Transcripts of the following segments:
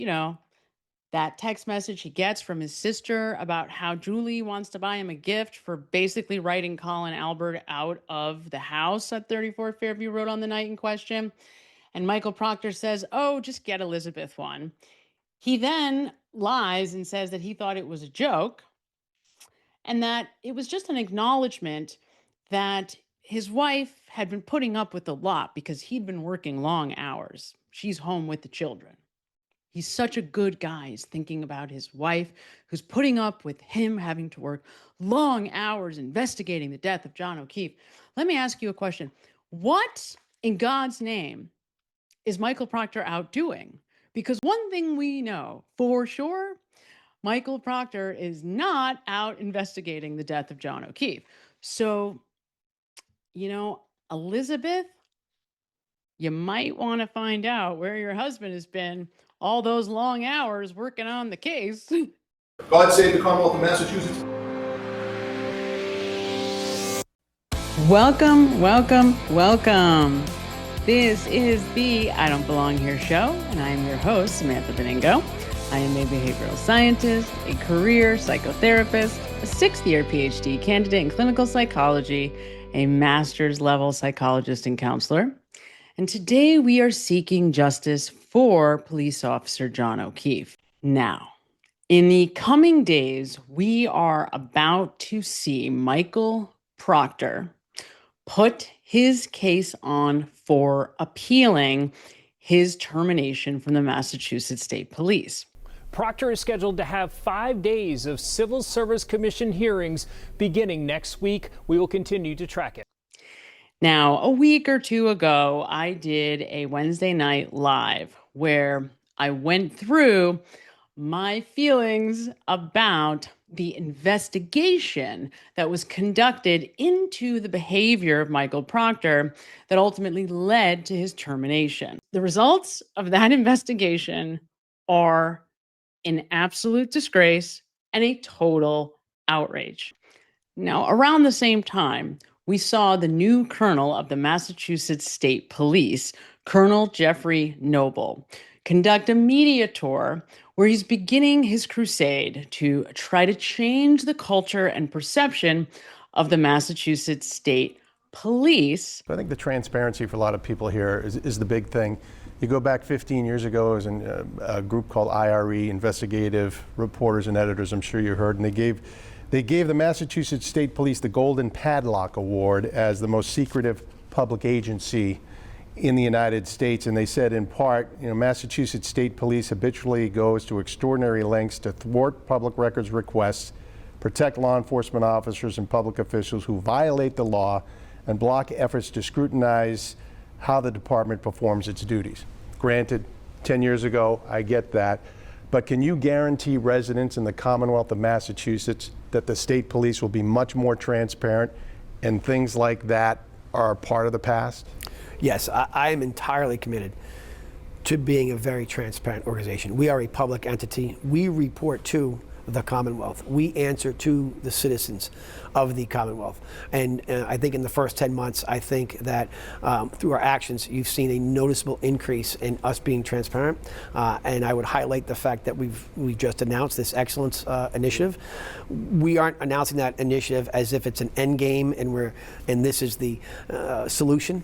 you know, that text message he gets from his sister about how Julie wants to buy him a gift for basically writing Colin Albert out of the house at 34 Fairview Road on the night in question. And Michael Proctor says, oh, just get Elizabeth one. He then lies and says that he thought it was a joke and that it was just an acknowledgement that his wife had been putting up with a lot because he'd been working long hours. She's home with the children. He's such a good guy. He's thinking about his wife who's putting up with him having to work long hours investigating the death of John O'Keefe. Let me ask you a question. What in God's name is Michael Proctor out doing? Because one thing we know for sure, Michael Proctor is not out investigating the death of John O'Keefe. So, Elizabeth, you might want to find out where your husband has been all those long hours working on the case. God save the Commonwealth of Massachusetts. Welcome, welcome, welcome. This is the I Don't Belong Here show, and I am your host, Samantha Beningo. I am a behavioral scientist, a career psychotherapist, a sixth-year PhD candidate in clinical psychology, a master's level psychologist and counselor. And today we are seeking justice for police officer John O'Keefe. Now, in the coming days, we are about to see Michael Proctor put his case on for appealing his termination from the Massachusetts State Police. Proctor is scheduled to have 5 days of Civil Service Commission hearings beginning next week. We will continue to track it. Now, a week or two ago, I did a Wednesday night live where I went through my feelings about the investigation that was conducted into the behavior of Michael Proctor that ultimately led to his termination. The results of that investigation are an absolute disgrace and a total outrage. Now, around the same time, we saw the new colonel of the Massachusetts State Police, Colonel Jeffrey Noble, conduct a media tour where he's beginning his crusade to try to change the culture and perception of the Massachusetts State Police. I think the transparency for a lot of people here is the big thing. You go back 15 years ago, it was in a group called IRE, Investigative Reporters and Editors, I'm sure you heard, and they gave the Massachusetts State Police the Golden Padlock Award as the most secretive public agency in the United States. And they said in part, Massachusetts State Police habitually goes to extraordinary lengths to thwart public records requests, protect law enforcement officers and public officials who violate the law, and block efforts to scrutinize how the department performs its duties. Granted, 10 years ago, I get that. But can you guarantee residents in the Commonwealth of Massachusetts that the state police will be much more transparent and things like that are part of the past? Yes, I am entirely committed to being a very transparent organization. We are a public entity. We report to the Commonwealth. We answer to the citizens of the Commonwealth. And I think in the first 10 months, I think that through our actions, you've seen a noticeable increase in us being transparent. And I would highlight the fact that we've just announced this excellence initiative. We aren't announcing that initiative as if it's an end game and this is the solution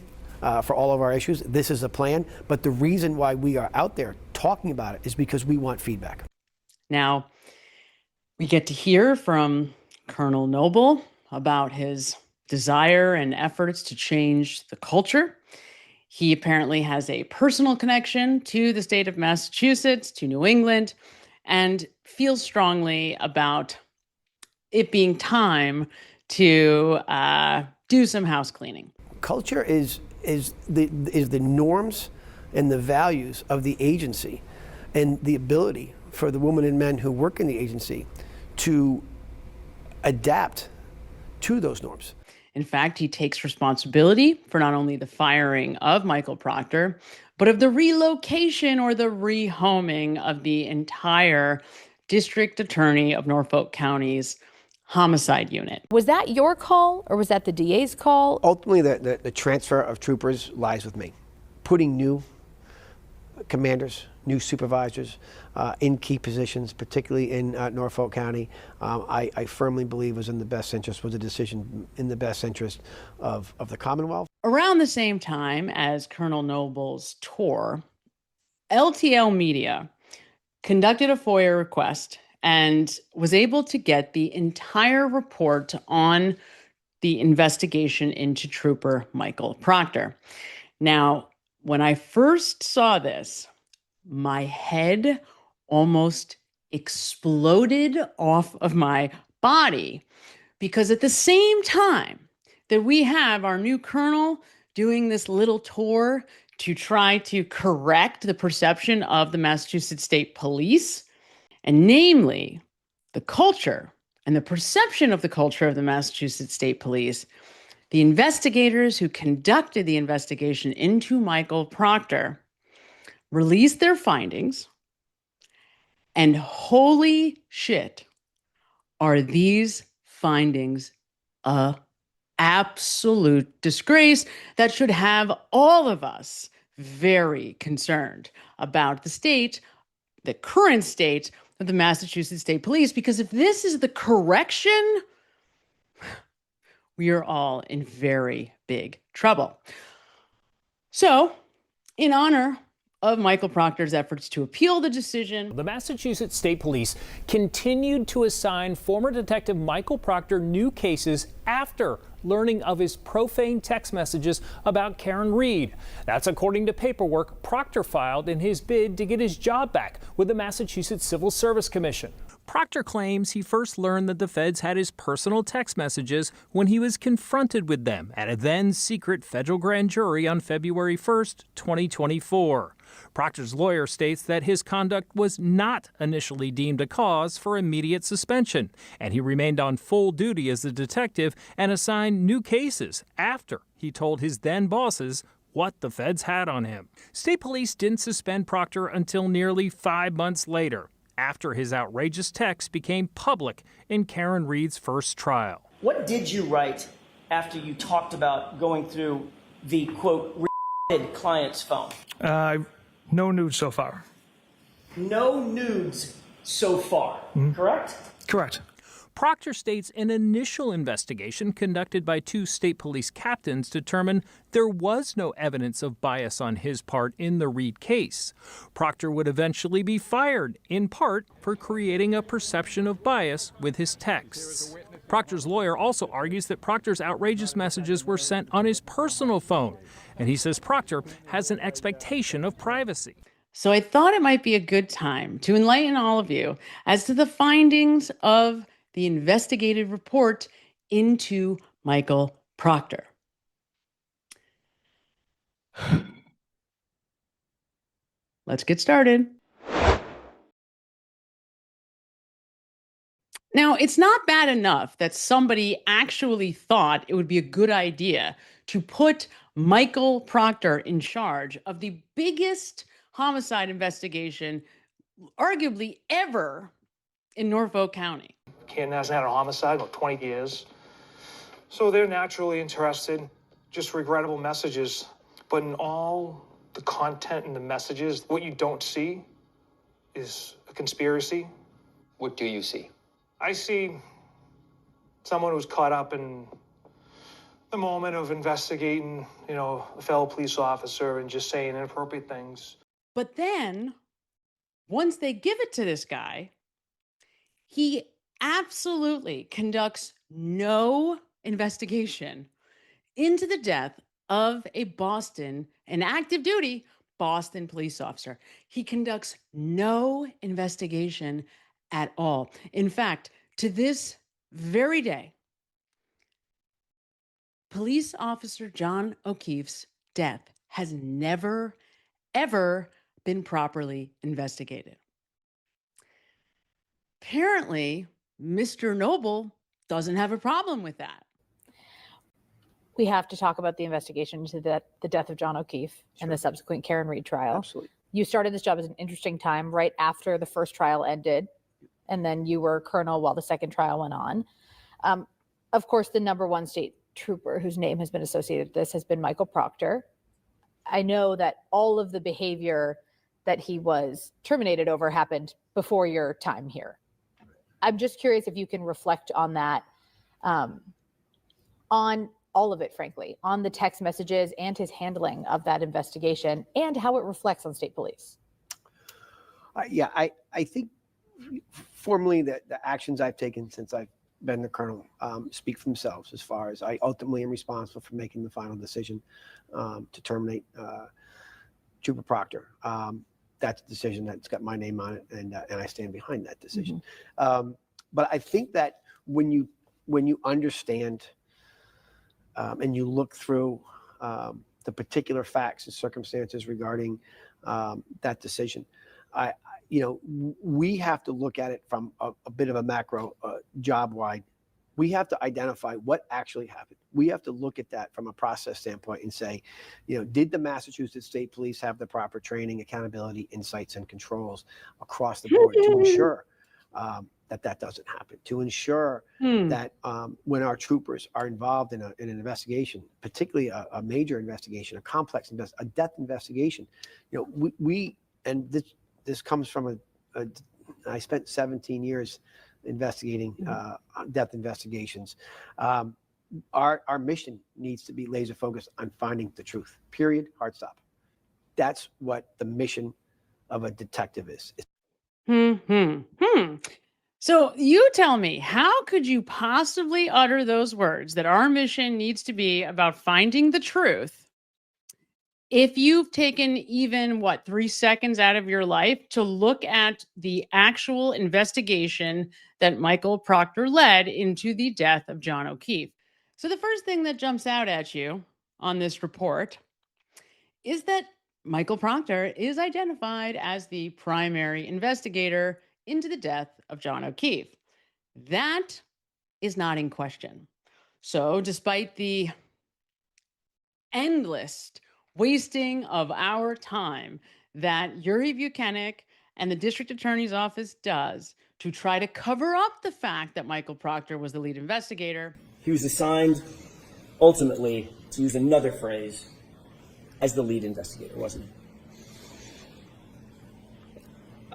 for all of our issues. This is a plan. But the reason why we are out there talking about it is because we want feedback. Now, we get to hear from Colonel Noble about his desire and efforts to change the culture. He apparently has a personal connection to the state of Massachusetts, to New England, and feels strongly about it being time to do some house cleaning. Culture is the norms and the values of the agency, and the ability for the women and men who work in the agency to adapt to those norms. In fact, he takes responsibility for not only the firing of Michael Proctor, but of the relocation or the rehoming of the entire District Attorney of Norfolk County's homicide unit. Was that your call or was that the DA's call? Ultimately, the transfer of troopers lies with me. Putting new commanders, new supervisors in key positions, particularly in Norfolk County. I firmly believe was in the best interest, was a decision in the best interest of the Commonwealth. Around the same time as Colonel Noble's tour, LTL Media conducted a FOIA request and was able to get the entire report on the investigation into Trooper Michael Proctor. Now, when I first saw this, my head almost exploded off of my body, because at the same time that we have our new colonel doing this little tour to try to correct the perception of the Massachusetts State Police, and namely the culture and the perception of the culture of the Massachusetts State Police, the investigators who conducted the investigation into Michael Proctor released their findings, and holy shit, are these findings a absolute disgrace that should have all of us very concerned about the current state of the Massachusetts State Police, because if this is the correction, we are all in very big trouble. So, in honor of Michael Proctor's efforts to appeal the decision, The Massachusetts State Police continued to assign former Detective Michael Proctor new cases after learning of his profane text messages about Karen Reed. That's according to paperwork Proctor filed in his bid to get his job back with the Massachusetts Civil Service Commission. Proctor claims he first learned that the feds had his personal text messages when he was confronted with them at a then secret federal grand jury on February 1st, 2024. Proctor's lawyer states that his conduct was not initially deemed a cause for immediate suspension, and he remained on full duty as a detective and assigned new cases after he told his then bosses what the feds had on him. State police didn't suspend Proctor until nearly 5 months later, after his outrageous text became public in Karen Reed's first trial. What did you write after you talked about going through the, quote, client's phone? No nudes so far. No nudes so far, correct? Correct. Proctor states an initial investigation conducted by 2 state police captains determined there was no evidence of bias on his part in the Reed case. Proctor would eventually be fired, in part for creating a perception of bias with his texts. Proctor's lawyer also argues that Proctor's outrageous messages were sent on his personal phone, and he says Proctor has an expectation of privacy. so I thought it might be a good time to enlighten all of you as to the findings of the investigative report into Michael Proctor. Let's get started. Now, it's not bad enough that somebody actually thought it would be a good idea to put Michael Proctor in charge of the biggest homicide investigation, arguably ever, in Norfolk County. Kid hasn't had a homicide in about 20 years. So they're naturally interested, just regrettable messages. But in all the content and the messages, what you don't see is a conspiracy. What do you see? I see someone who's caught up in the moment of investigating, a fellow police officer and just saying inappropriate things. But then, once they give it to this guy, he absolutely conducts no investigation into the death of an active duty Boston police officer. He conducts no investigation at all. In fact, to this very day, police officer John O'Keefe's death has never, ever been properly investigated. Apparently, Mr. Noble doesn't have a problem with that. We have to talk about the investigation into the death of John O'Keefe and the subsequent Karen Reed trial. Absolutely. You started this job at an interesting time, right after the first trial ended, and then you were colonel while the second trial went on. Of course, the number one state trooper whose name has been associated with this has been Michael Proctor. I know that all of the behavior that he was terminated over happened before your time here. I'm just curious if you can reflect on that, on all of it, frankly, on the text messages and his handling of that investigation and how it reflects on state police. I think formally that the actions I've taken since I've been the colonel speak for themselves, as far as I ultimately am responsible for making the final decision to terminate Trooper Proctor. That's a decision that's got my name on it, and I stand behind that decision. But I think that when you understand and you look through the particular facts and circumstances regarding that decision, we have to look at it from a bit of a macro, job-wide. We have to identify what actually happened. We have to look at that from a process standpoint and say, did the Massachusetts State Police have the proper training, accountability, insights, and controls across the board to ensure that doesn't happen, to ensure that when our troopers are involved in an investigation, particularly a major investigation, a complex a death investigation, and this comes from I spent 17 years investigating death investigations. Our mission needs to be laser focused on finding the truth, period, hard stop. That's what the mission of a detective is. So you tell me, how could you possibly utter those words that our mission needs to be about finding the truth if you've taken even 3 seconds out of your life to look at the actual investigation that Michael Proctor led into the death of John O'Keefe? So the first thing that jumps out at you on this report is that Michael Proctor is identified as the primary investigator into the death of John O'Keefe. That is not in question. So despite the endless wasting of our time that Yuri Buchanan and the district attorney's office does to try to cover up the fact that Michael Proctor was the lead investigator, He was assigned, ultimately, to use another phrase, as the lead investigator, wasn't he?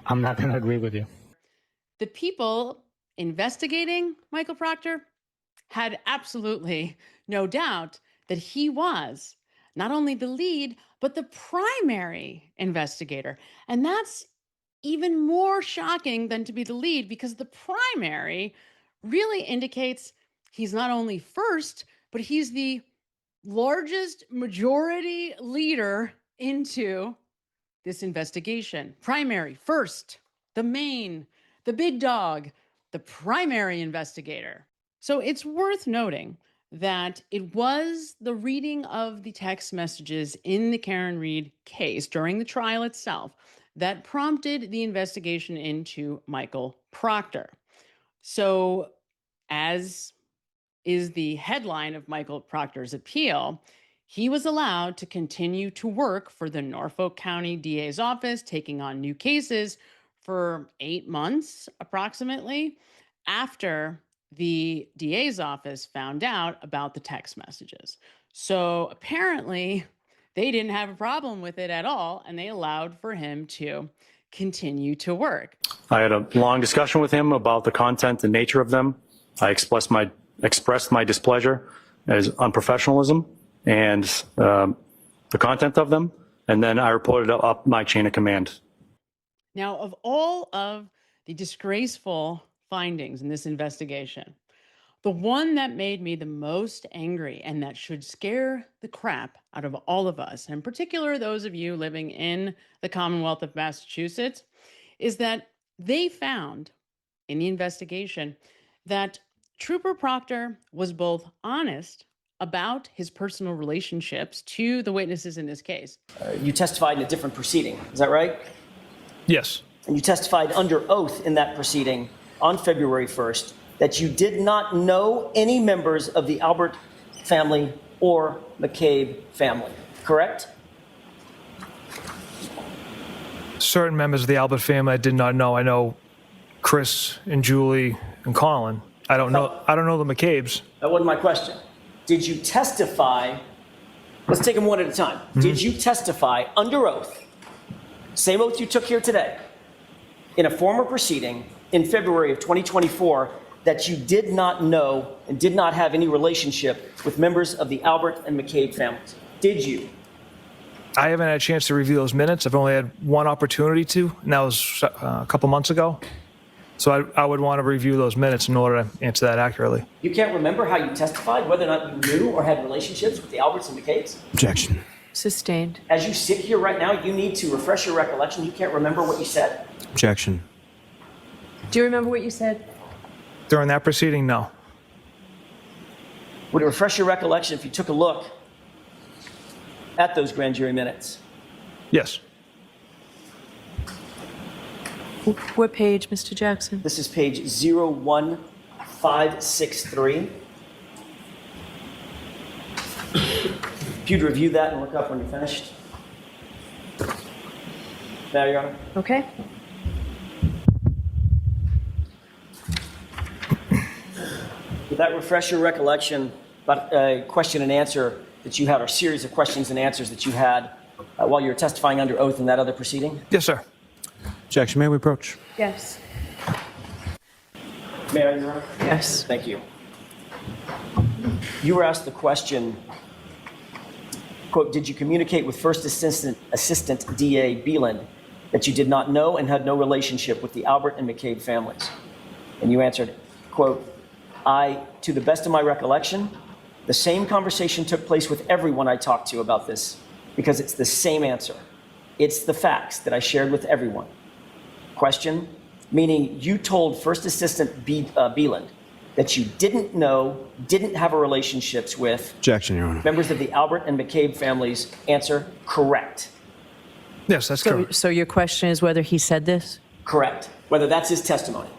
I'm not going to agree with you. the people investigating Michael Proctor had absolutely no doubt that he was not only the lead, but the primary investigator. And that's even more shocking than to be the lead, because the primary really indicates he's not only first, but he's the largest majority leader into this investigation. Primary, first, the main, the big dog, the primary investigator. So it's worth noting that it was the reading of the text messages in the Karen Reed case during the trial itself that prompted the investigation into Michael Proctor. So, as is the headline of Michael Proctor's appeal, he was allowed to continue to work for the Norfolk County DA's office, taking on new cases for 8 months approximately after the DA's office found out about the text messages. So apparently they didn't have a problem with it at all, and they allowed for him to continue to work. I had a long discussion with him about the content and nature of them. I expressed my displeasure as unprofessionalism and the content of them, and then I reported up my chain of command. Now, of all of the disgraceful findings in this investigation, the one that made me the most angry and that should scare the crap out of all of us, and in particular those of you living in the Commonwealth of Massachusetts, is that they found in the investigation that Trooper Proctor was both honest about his personal relationships to the witnesses in this case. You testified in a different proceeding, is that right? Yes. And you testified under oath in that proceeding on February 1st that you did not know any members of the Albert family or McCabe family, correct? Certain members of the Albert family I did not know. I know Chris and Julie and Colin. I don't know the McCabes. That wasn't my question. Did you testify? Let's take them one at a time. Did you testify under oath same oath you took here today, in a former proceeding in February of 2024, that you did not know and did not have any relationship with members of the Albert and McCabe families? Did you? I haven't had a chance to review those minutes. I've only had one opportunity to, and that was a couple months ago. So I would want to review those minutes in order to answer that accurately. You can't remember how you testified, whether or not you knew or had relationships with the Alberts and McCabes? Objection. Sustained. As you sit here right now, you need to refresh your recollection. You can't remember what you said? Objection. Do you remember what you said? During that proceeding, no. Would it refresh your recollection if you took a look at those grand jury minutes? Yes. What page, Mr. Jackson? This is page 01563. If you'd review that and look up when you're finished. Now, Your Honor. Okay. Would that refresh your recollection about a question and answer that you had, or a series of questions and answers that you had while you were testifying under oath in that other proceeding? Yes, sir. Objection. May we approach? Yes. May I, Your Honor? Yes. Thank you. You were asked the question, quote, did you communicate with First Assistant DA Beeland that you did not know and had no relationship with the Albert and McCabe families? And you answered, quote, to the best of my recollection, the same conversation took place with everyone I talked to about this, because it's the same answer. It's the facts that I shared with everyone. Question, meaning you told First Assistant Beeland that you didn't know, didn't have a relationships with Objection, Your Honor. members of the Albert and McCabe families. Answer, correct. Yes, that's correct. So your question is whether he said this? Correct. Whether that's his testimony.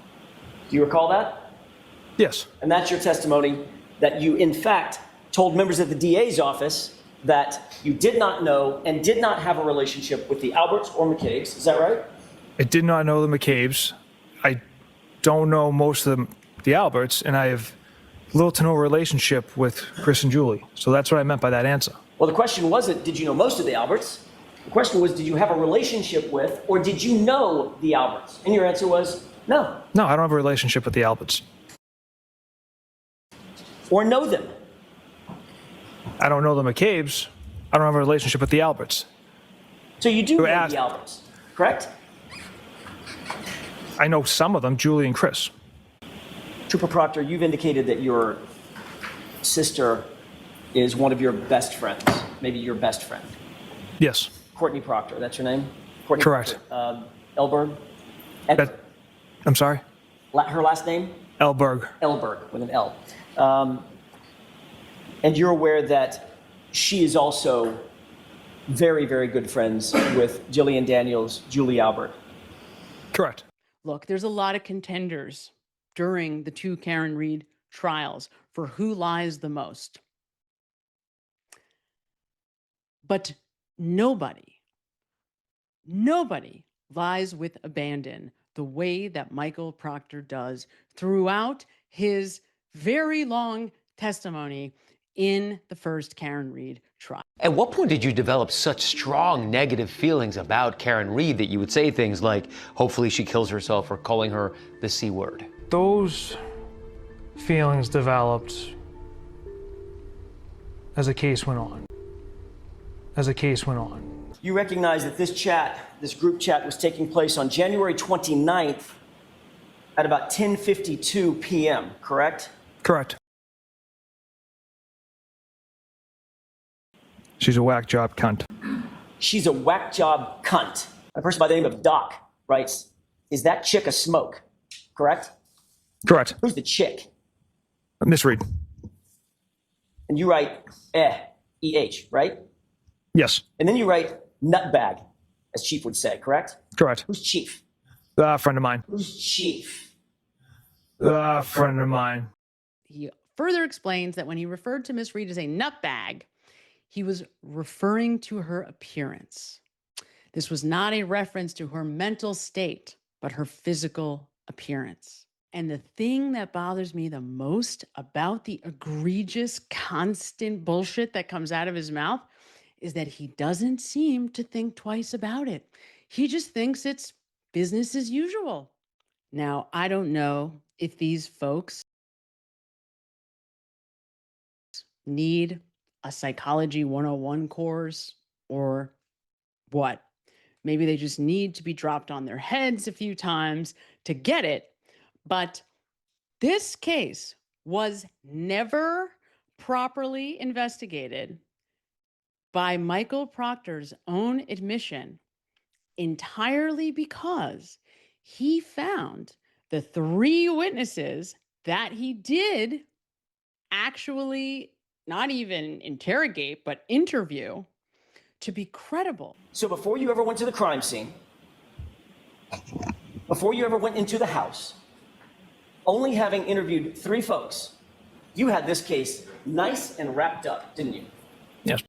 Do you recall that? Yes. And that's your testimony, that you, in fact, told members of the DA's office that you did not know and did not have a relationship with the Alberts or McCabes. Is that right? I did not know the McCabes. I don't know most of the Alberts, and I have little to no relationship with Chris and Julie. So that's what I meant by that answer. Well, the question wasn't, did you know most of the Alberts? The question was, did you have a relationship with, or did you know the Alberts? And your answer was, no. No, I don't have a relationship with the Alberts. Or know them. I don't know the McCabes. I don't have a relationship with the Alberts. So you do know asked- the Alberts, correct? I know some of them, Julie and Chris. Trooper Proctor, you've indicated that your sister is one of your best friends, maybe your best friend. Yes. Courtney Proctor, that's your name? Courtney Correct. Proctor, Elberg? I'm sorry? Her last name? Elberg. Elberg, with an L. And you're aware that she is also very, very good friends with Jillian Daniels, Julie Albert. Correct. Look, there's a lot of contenders during the two Karen Reed trials for who lies the most. But nobody lies with abandon the way that Michael Proctor does throughout his very long testimony in the first Karen Reed trial. At what point did you develop such strong negative feelings about Karen Reed that you would say things like, hopefully she kills herself, or calling her the C word? Those feelings developed as the case went on. You recognize that this group chat was taking place on January 29th at about 10:52 p.m., correct? Correct. She's a whack job cunt. She's a whack job cunt. A person by the name of Doc writes, is that chick a smoke? Correct? Correct. Who's the chick? Miss Reed. And you write, E-H, right? Yes. And then you write nutbag, as Chief would say, correct? Correct. Who's Chief? A friend of mine. Who's Chief? A friend of mine. He further explains that when he referred to Miss Reed as a nutbag, he was referring to her appearance. This was not a reference to her mental state, but her physical appearance. And the thing that bothers me the most about the egregious, constant bullshit that comes out of his mouth is that he doesn't seem to think twice about it. He just thinks it's business as usual. Now, I don't know if these folks need a psychology 101 course or what. Maybe they just need to be dropped on their heads a few times to get it. But this case was never properly investigated by Michael Proctor's own admission, entirely because he found the 3 witnesses that he did actually not even interrogate, but interview to be credible. So before you ever went to the crime scene, before you ever went into the house, only having interviewed 3 folks, you had this case nice and wrapped up, didn't you? Yes.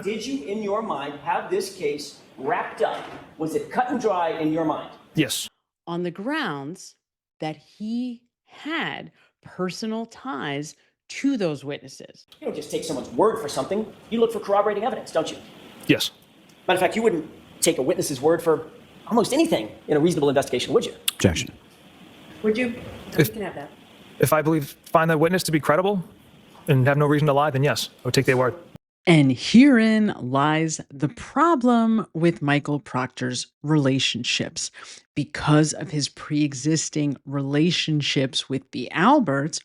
Did you, in your mind, have this case wrapped up? Was it cut and dry in your mind? Yes. On the grounds that he had personal ties to those witnesses. You don't just take someone's word for something. You look for corroborating evidence, don't you? Yes. Matter of fact, you wouldn't take a witness's word for almost anything in a reasonable investigation, would you? Objection. Would you? If- You can have that. If I find that witness to be credible and have no reason to lie, then yes, I would take their word. And herein lies the problem with Michael Proctor's relationships. Because of his pre-existing relationships with the Alberts,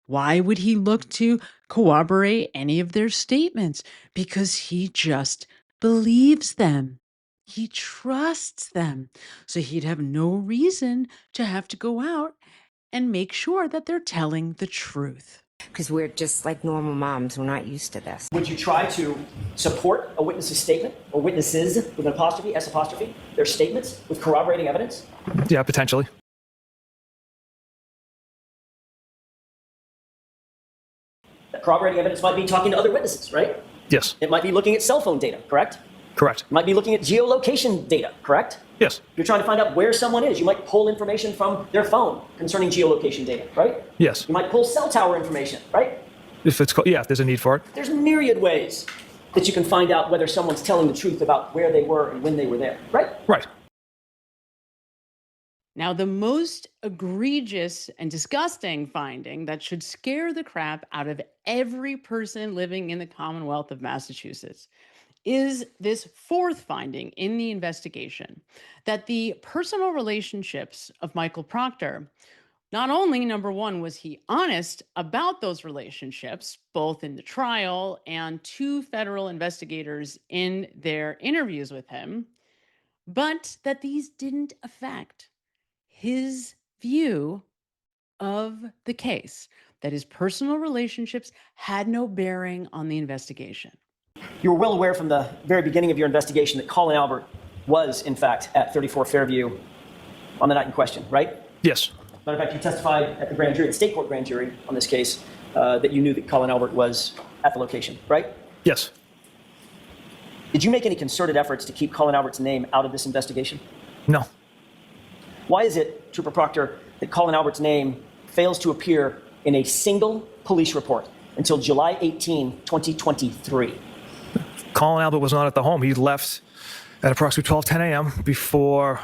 why would he look to corroborate any of their statements? Because he just believes them. He trusts them. So he'd have no reason to have to go out and make sure that they're telling the truth. Because we're just like normal moms. We're not used to this. Would you try to support a witness's statement, or witnesses with an apostrophe, S apostrophe, their statements with corroborating evidence? Yeah, potentially. That corroborating evidence might be talking to other witnesses, right? Yes. It might be looking at cell phone data, correct? Correct. It might be looking at geolocation data, correct? Yes. You're trying to find out where someone is. You might pull information from their phone concerning geolocation data, right? Yes. You might pull cell tower information, right? If there's a need for it. There's myriad ways that you can find out whether someone's telling the truth about where they were and when they were there, right? Right. Now, the most egregious and disgusting finding that should scare the crap out of every person living in the Commonwealth of Massachusetts is this 4th finding in the investigation, that the personal relationships of Michael Proctor, not only, number one, was he honest about those relationships, both in the trial and to federal investigators in their interviews with him, but that these didn't affect his view of the case, that his personal relationships had no bearing on the investigation. You were well aware from the very beginning of your investigation that Colin Albert was, in fact, at 34 Fairview on the night in question, right? Yes. Matter of fact, you testified at the grand jury, the state court grand jury on this case, that you knew that Colin Albert was at the location, right? Yes. Did you make any concerted efforts to keep Colin Albert's name out of this investigation? No. Why is it, Trooper Proctor, that Colin Albert's name fails to appear in a single police report until July 18, 2023? Colin Albert was not at the home. He left at approximately 12:10 a.m. before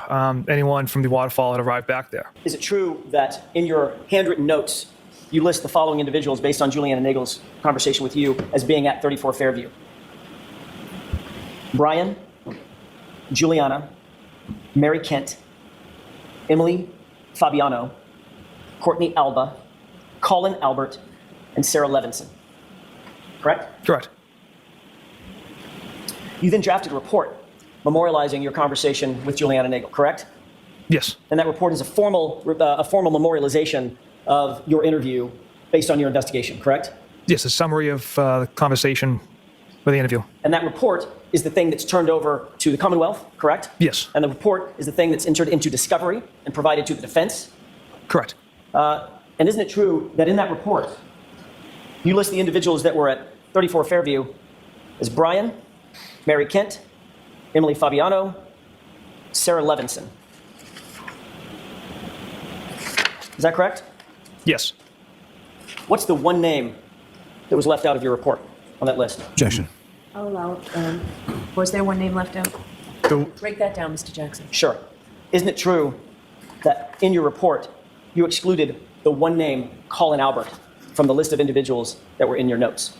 anyone from the waterfall had arrived back there. Is it true that in your handwritten notes, you list the following individuals based on Juliana Nagel's conversation with you as being at 34 Fairview? Brian, Juliana, Mary Kent, Emily Fabiano, Courtney Alba, Colin Albert, and Sarah Levinson. Correct? Correct. You then drafted a report memorializing your conversation with Juliana Nagel, correct? Yes. And that report is a formal memorialization of your interview based on your investigation, correct? Yes, a summary of the conversation for the interview. And that report is the thing that's turned over to the Commonwealth, correct? Yes. And the report is the thing that's entered into discovery and provided to the defense? Correct. And isn't it true that in that report, you list the individuals that were at 34 Fairview as Brian, Mary Kent, Emily Fabiano, Sarah Levinson? Is that correct? Yes. What's the one name that was left out of your report on that list? Objection. I'll allow it. Was there one name left out? Break that down, Mr. Jackson. Sure. Isn't it true that in your report, you excluded the one name, Colin Albert, from the list of individuals that were in your notes?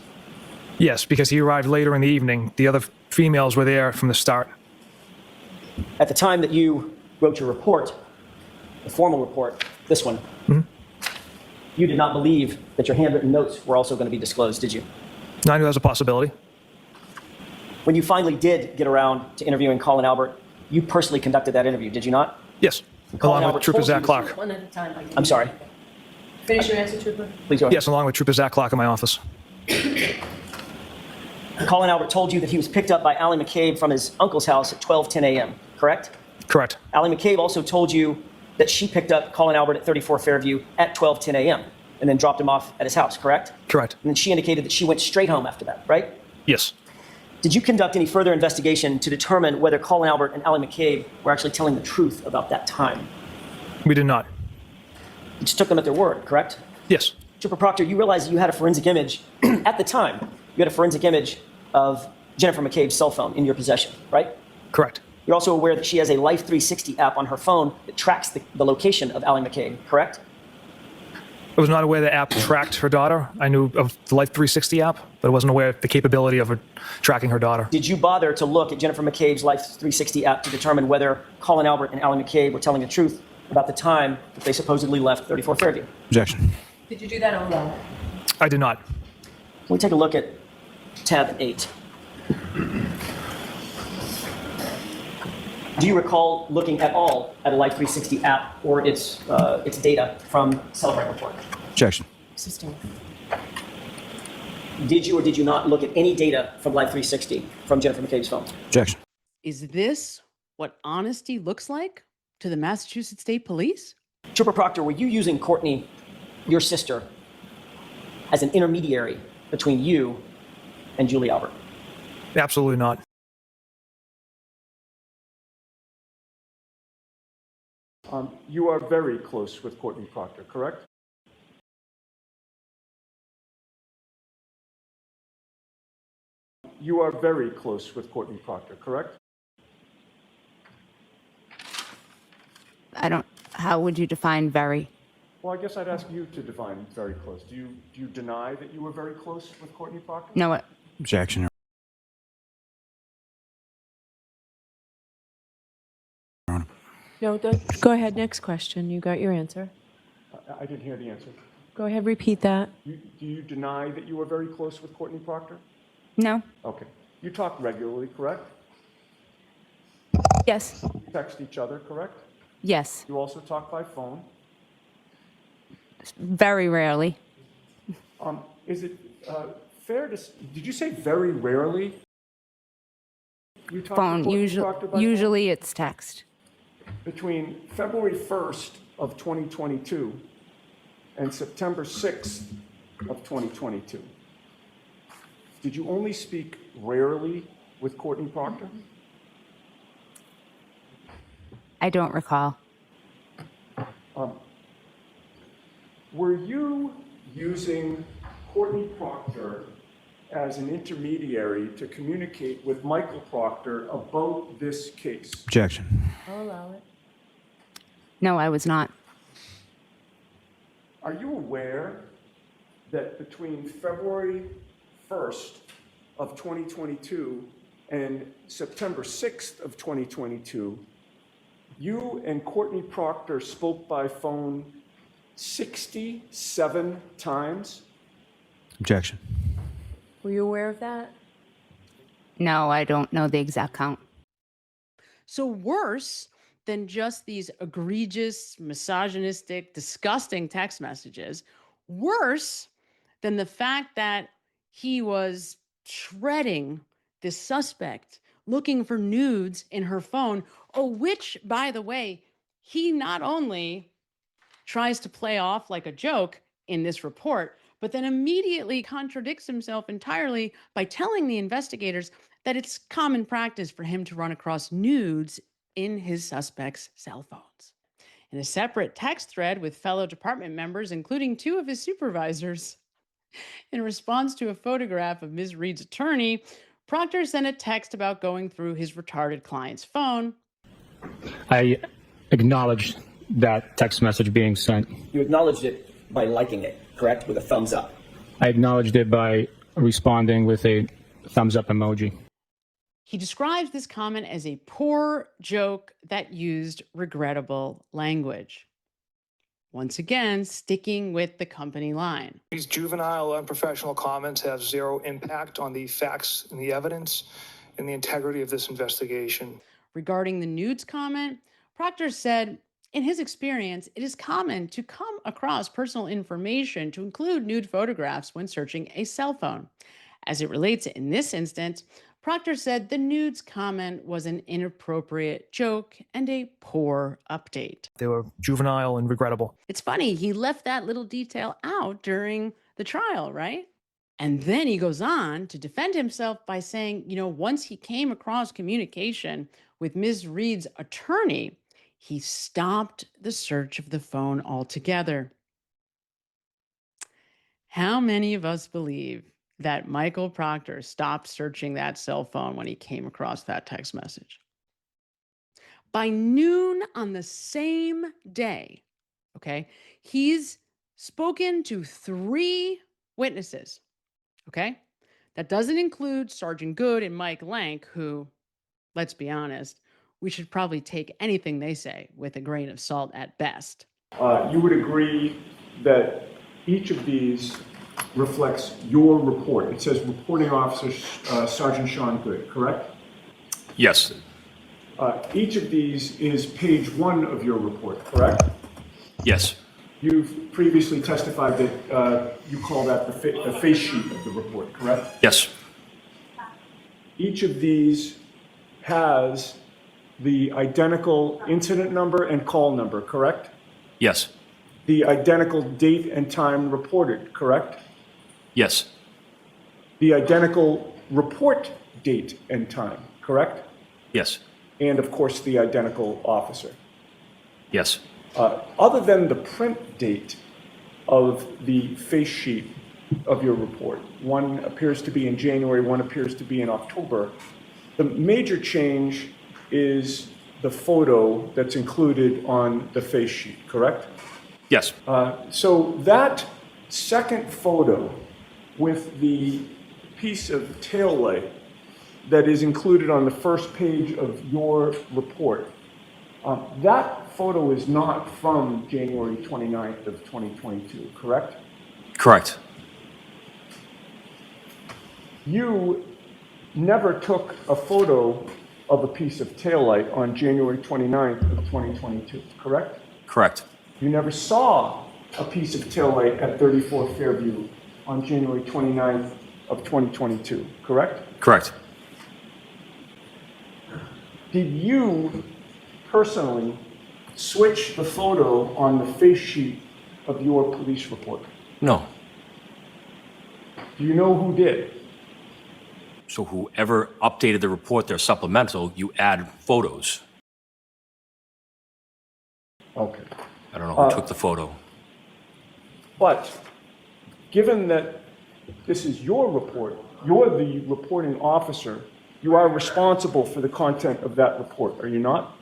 Yes, because he arrived later in the evening. The other females were there from the start. At the time that you wrote your report, the formal report, this one, you did not believe that your handwritten notes were also going to be disclosed, did you? I knew that was a possibility. When you finally did get around to interviewing Colin Albert, you personally conducted that interview, did you not? Yes, Colin along Albert with Trooper told you Zach this- Clark. One at a time. I'm sorry. Finish your answer, Trooper. Please go ahead. Yes, along with Trooper Zach Clark in my office. Colin Albert told you that he was picked up by Allie McCabe from his uncle's house at 12:10 a.m., correct? Correct. Allie McCabe also told you that she picked up Colin Albert at 34 Fairview at 12:10 a.m. and then dropped him off at his house, correct? Correct. And then she indicated that she went straight home after that, right? Yes. Did you conduct any further investigation to determine whether Colin Albert and Allie McCabe were actually telling the truth about that time? We did not. You just took them at their word, correct? Yes. Trooper Proctor, you realize you had a forensic image at the time. You had a forensic image of Jennifer McCabe's cell phone in your possession, right? Correct. You're also aware that she has a Life 360 app on her phone that tracks the location of Allie McCabe, correct? I was not aware the app tracked her daughter. I knew of the Life 360 app, but I wasn't aware of the capability of her tracking her daughter. Did you bother to look at Jennifer McCabe's Life 360 app to determine whether Colin Albert and Allie McCabe were telling the truth about the time that they supposedly left 34 Fairview? Objection. Did you do that alone? I did not. Can we take a look at tab 8? Do you recall looking at all at a Life 360 app or its data from Celebrate Report? Objection. Sustained. Did you or did you not look at any data from Life 360 from Jennifer McCabe's phone? Objection. Is this what honesty looks like to the Massachusetts State Police? Trooper Proctor, were you using Courtney, your sister, as an intermediary between you and Julie Albert? Absolutely not. You are very close with Courtney Proctor, correct? You are very close with Courtney Proctor, correct? How would you define very? Well, I guess I'd ask you to define very close. Do you deny that you were very close with Courtney Proctor? No, Objection. No, go ahead. Next question. You got your answer. I didn't hear the answer. Go ahead, repeat that. Do you deny that you were very close with Courtney Proctor? no, Okay. You talk regularly, correct? yes, You text each other, correct? yes, You also talk by phone. very rarely. Is it fair to? Did you say very rarely? You talk to Phone, Courtney Proctor by phone? usually it's text. Between February 1st of 2022 and September 6th of 2022, did you only speak rarely with Courtney Proctor? I don't recall. Were you using Courtney Proctor as an intermediary to communicate with Michael Proctor about this case? Objection. I'll allow it. No, I was not. Are you aware that between February 1st of 2022 and September 6th of 2022, you and Courtney Proctor spoke by phone 67 times? Objection. Were you aware of that? No, I don't know the exact count. So worse than just these egregious, misogynistic, disgusting text messages, worse than the fact that he was shredding this suspect, looking for nudes in her phone, which, by the way, he not only tries to play off like a joke in this report, but then immediately contradicts himself entirely by telling the investigators that it's common practice for him to run across nudes in his suspects' cell phones. In a separate text thread with fellow department members, including two of his supervisors, in response to a photograph of Ms. Reed's attorney, Proctor sent a text about going through his retarded client's phone. I acknowledged that text message being sent. You acknowledged it by liking it, correct? With a thumbs up. I acknowledged it by responding with a thumbs up emoji. He describes this comment as a poor joke that used regrettable language. Once again, sticking with the company line. These juvenile, unprofessional comments have zero impact on the facts and the evidence and the integrity of this investigation. Regarding the nudes comment, Proctor said, in his experience, it is common to come across personal information to include nude photographs when searching a cell phone. As it relates in this instance, Proctor said the nudes comment was an inappropriate joke and a poor update. They were juvenile and regrettable. It's funny, he left that little detail out during the trial, right? And then he goes on to defend himself by saying, once he came across communication with Ms. Reed's attorney, he stopped the search of the phone altogether. How many of us believe that Michael Proctor stopped searching that cell phone when he came across that text message? By noon on the same day, okay, he's spoken to 3 witnesses, okay? That doesn't include Sergeant Good and Mike Lank, who, let's be honest, we should probably take anything they say with a grain of salt at best. You would agree that each of these reflects your report. It says reporting officer Sergeant Sean Good, correct? Yes. Each of these is page 1 of your report, correct? Yes. You've previously testified that you call that the face sheet of the report, correct? Yes. Each of these has the identical incident number and call number, correct? Yes. The identical date and time reported, correct? Yes. The identical report date and time, correct? Yes. And of course, the identical officer. Yes. Other than the print date of the face sheet of your report, one appears to be in January, one appears to be in October, the major change is the photo that's included on the face sheet, correct? Yes. So that second photo with the piece of taillight that is included on the first page of your report, that photo is not from January 29th of 2022, correct? Correct. You never took a photo of a piece of taillight on January 29th of 2022, correct? Correct. You never saw a piece of taillight at 34 Fairview on January 29th of 2022, correct? Correct. Did you personally switch the photo on the face sheet of your police report? No. Do you know who did? So whoever updated the report, their supplemental, you add photos. Okay. I don't know who took the photo. But given that this is your report, you're the reporting officer, you are responsible for the content of that report, are you not?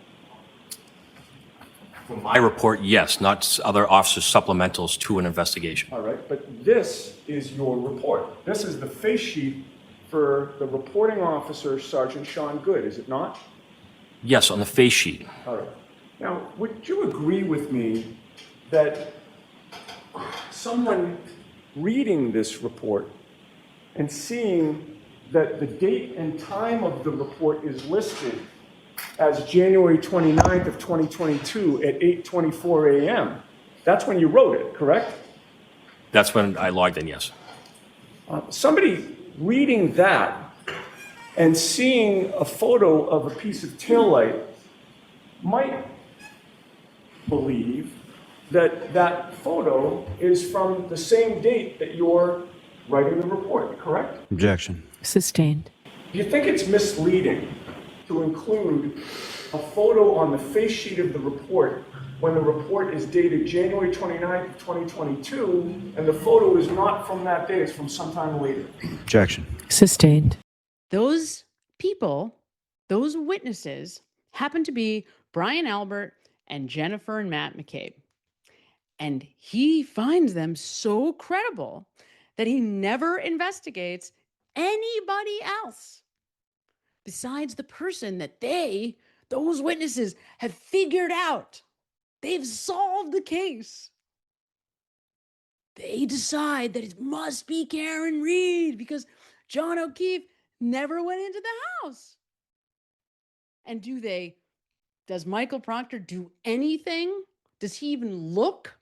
For my report, yes, not other officers' supplementals to an investigation. All right, but this is your report. This is the face sheet for the reporting officer, Sergeant Sean Good, is it not? Yes, on the face sheet. All right. Now, would you agree with me that someone reading this report and seeing that the date and time of the report is listed as January 29th of 2022 at 8:24 a.m., that's when you wrote it, correct? That's when I logged in, yes. Somebody reading that and seeing a photo of a piece of taillight might believe that that photo is from the same date that you're writing the report, correct? Objection. Sustained. Do you think it's misleading to include a photo on the face sheet of the report when the report is dated January 29th of 2022 and the photo is not from that day, it's from sometime later? Objection. Sustained. Those people, those witnesses, happen to be Brian Albert and Jennifer and Matt McCabe. And he finds them so credible that he never investigates anybody else besides the person that those witnesses, have figured out. They've solved the case. They decide that it must be Karen Reed because John O'Keefe never went into the house. And does Michael Proctor do anything? Does he even look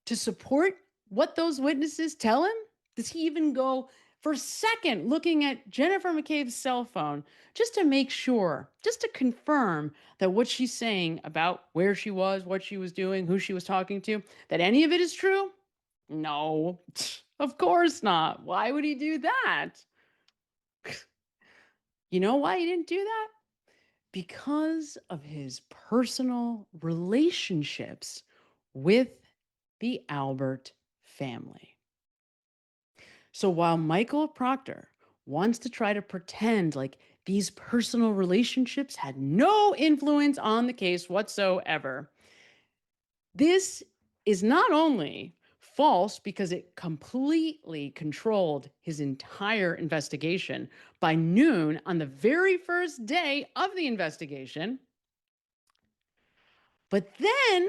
to support what those witnesses tell him? Does he even go for a second looking at Jennifer McCabe's cell phone just to make sure, just to confirm that what she's saying about where she was, what she was doing, who she was talking to, that any of it is true? No, of course not. Why would he do that? You know why he didn't do that? Because of his personal relationships with the Albert family. So while Michael Proctor wants to try to pretend like these personal relationships had no influence on the case whatsoever, this is not only false because it completely controlled his entire investigation by noon on the very first day of the investigation, but then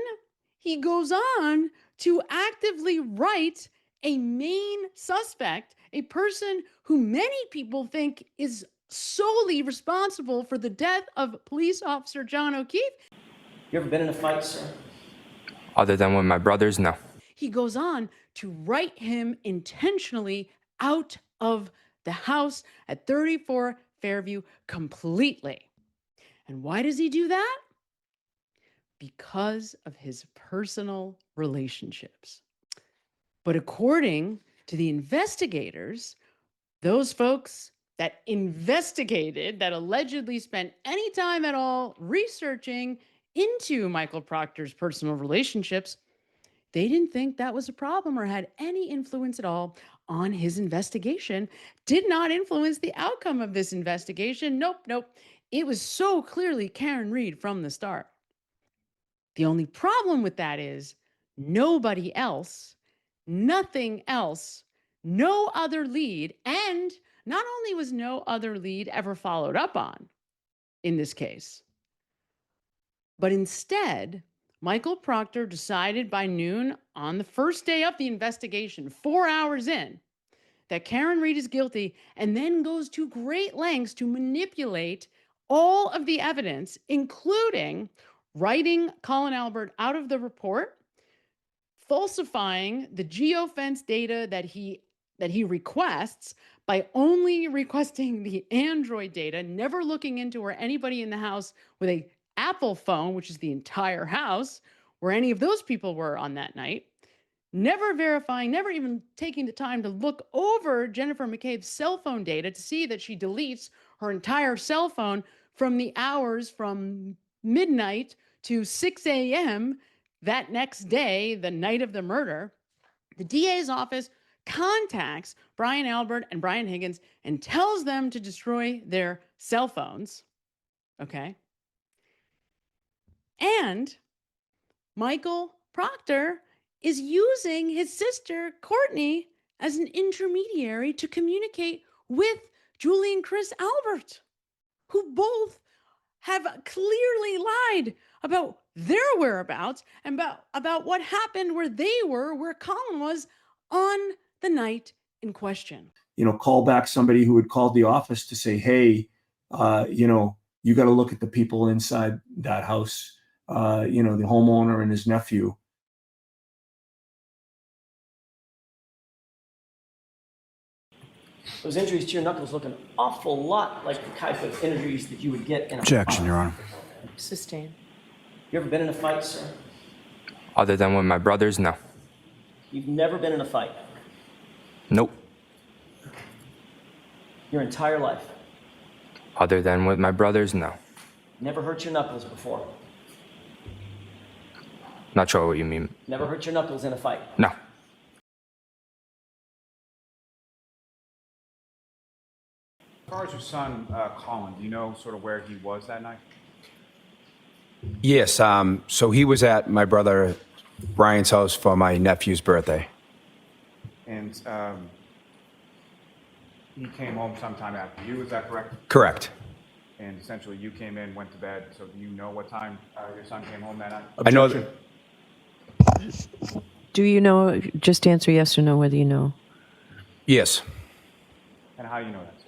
he goes on to actively write a main suspect, a person who many people think is solely responsible for the death of police officer John O'Keefe. You ever been in a fight, sir? Other than with my brothers, no. He goes on to write him intentionally out of the house at 34 Fairview completely. And why does he do that? Because of his personal relationships. But according to the investigators, those folks that investigated, that allegedly spent any time at all researching into Michael Proctor's personal relationships, they didn't think that was a problem or had any influence at all on his investigation, did not influence the outcome of this investigation. Nope. It was so clearly Karen Reed from the start. The only problem with that is nobody else, nothing else, no other lead, and not only was no other lead ever followed up on in this case, but instead, Michael Proctor decided by noon on the first day of the investigation, 4 hours in, that Karen Reed is guilty, and then goes to great lengths to manipulate all of the evidence, including writing Colin Albert out of the report, falsifying the geofence data that he requests by only requesting the Android data, never looking into where anybody in the house with a Apple phone, which is the entire house, where any of those people were on that night, never verifying, never even taking the time to look over Jennifer McCabe's cell phone data to see that she deletes her entire cell phone from the hours from midnight to 6 a.m. that next day, the night of the murder. The DA's office contacts Brian Albert and Brian Higgins and tells them to destroy their cell phones. Okay. And Michael Proctor is using his sister, Courtney, as an intermediary to communicate with Julie and Chris Albert, who both have clearly lied about their whereabouts and about what happened where they were, where Colin was on the night in question. Call back somebody who had called the office to say, hey, you got to look at the people inside that house, the homeowner and his nephew. Those injuries to your knuckles look an awful lot like the type of injuries that you would get in a Objection, Your Honor. Sustain. You ever been in a fight, sir? Other than with my brothers, no. You've never been in a fight? Nope. Your entire life? Other than with my brothers, no. Never hurt your knuckles before? Not sure what you mean. Never hurt your knuckles in a fight? As far as your son, Colin, do you know sort of where he was that night? Yes, so he was at my brother Brian's house for my nephew's birthday. And he came home sometime after you, is that correct? Correct. And essentially you came in, went to bed, so do you know what time your son came home that night? I know that. Do you know, just answer yes or no whether you know. Yes, And how do you know that, sir?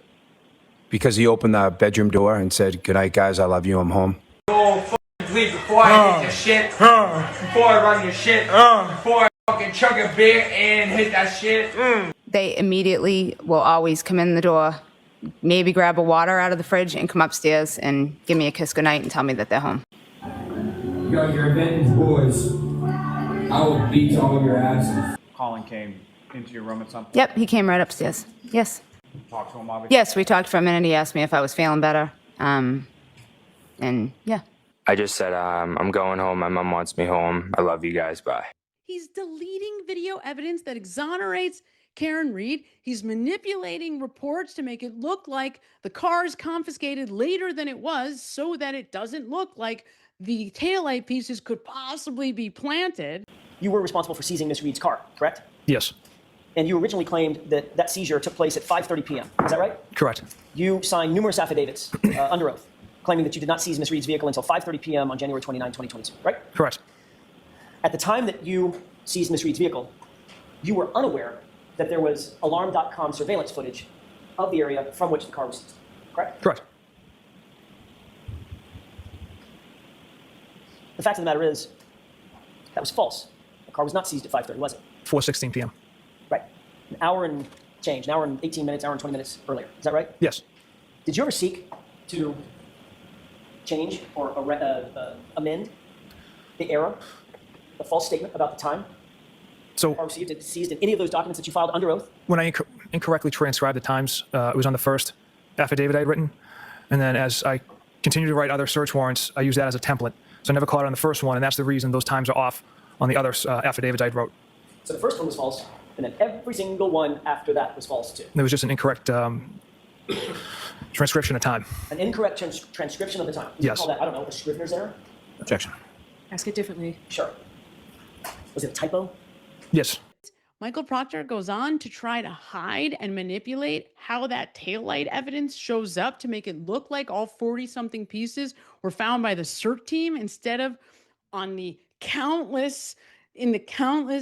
because he opened the bedroom door and said, "Good night, guys. I love you. I'm home." Go fucking sleep before I hit your shit. Before I run your shit. Before I fucking chug a beer and hit that shit. They immediately will always come in the door, maybe grab a water out of the fridge and come upstairs and give me a kiss goodnight and tell me that they're home. You got your Benton's boys. I will beat all of your asses. Colin came into your room at some point? Yep, he came right upstairs. Yes. Talked to him, obviously? Yes, we talked for a minute. He asked me if I was feeling better. And yeah. I just said, I'm going home. My mom wants me home. I love you guys. Bye. He's deleting video evidence that exonerates Karen Reed. He's manipulating reports to make it look like the car is confiscated later than it was so that it doesn't look like the taillight pieces could possibly be planted. You were responsible for seizing Miss Reed's car, correct? Yes. And you originally claimed that that seizure took place at 5:30 p.m. Is that right? Correct. You signed numerous affidavits under oath, claiming that you did not seize Miss Reed's vehicle until 5:30 p.m. on January 29, 2022, right? Correct. At the time that you seized Miss Reed's vehicle, you were unaware that there was alarm.com surveillance footage of the area from which the car was seized, correct? Correct. The fact of the matter is, that was false. The car was not seized at 5:30, was it? 4:16 p.m. Right. An hour and change, an hour and 18 minutes, hour and 20 minutes earlier. Is that right? Yes. Did you ever seek to change or amend the error, the false statement about the time? So, or received it seized in any of those documents that you filed under oath? when I incorrectly transcribed the times, it was on the first affidavit I had written. And then as I continued to write other search warrants, I used that as a template. So I never caught it on the first one, and that's the reason those times are off on the other affidavits I wrote. So the first one was false, and then every single one after that was false too. There was just an incorrect transcription of time. An incorrect transcription of the time. Yes. Call that, I don't know, a Scrivener's error? Objection. Ask it differently. Sure. Was it a typo? Yes. Michael Proctor goes on to try to hide and manipulate how that taillight evidence shows up to make it look like all 40-something pieces were found by the CERT team instead of on the countless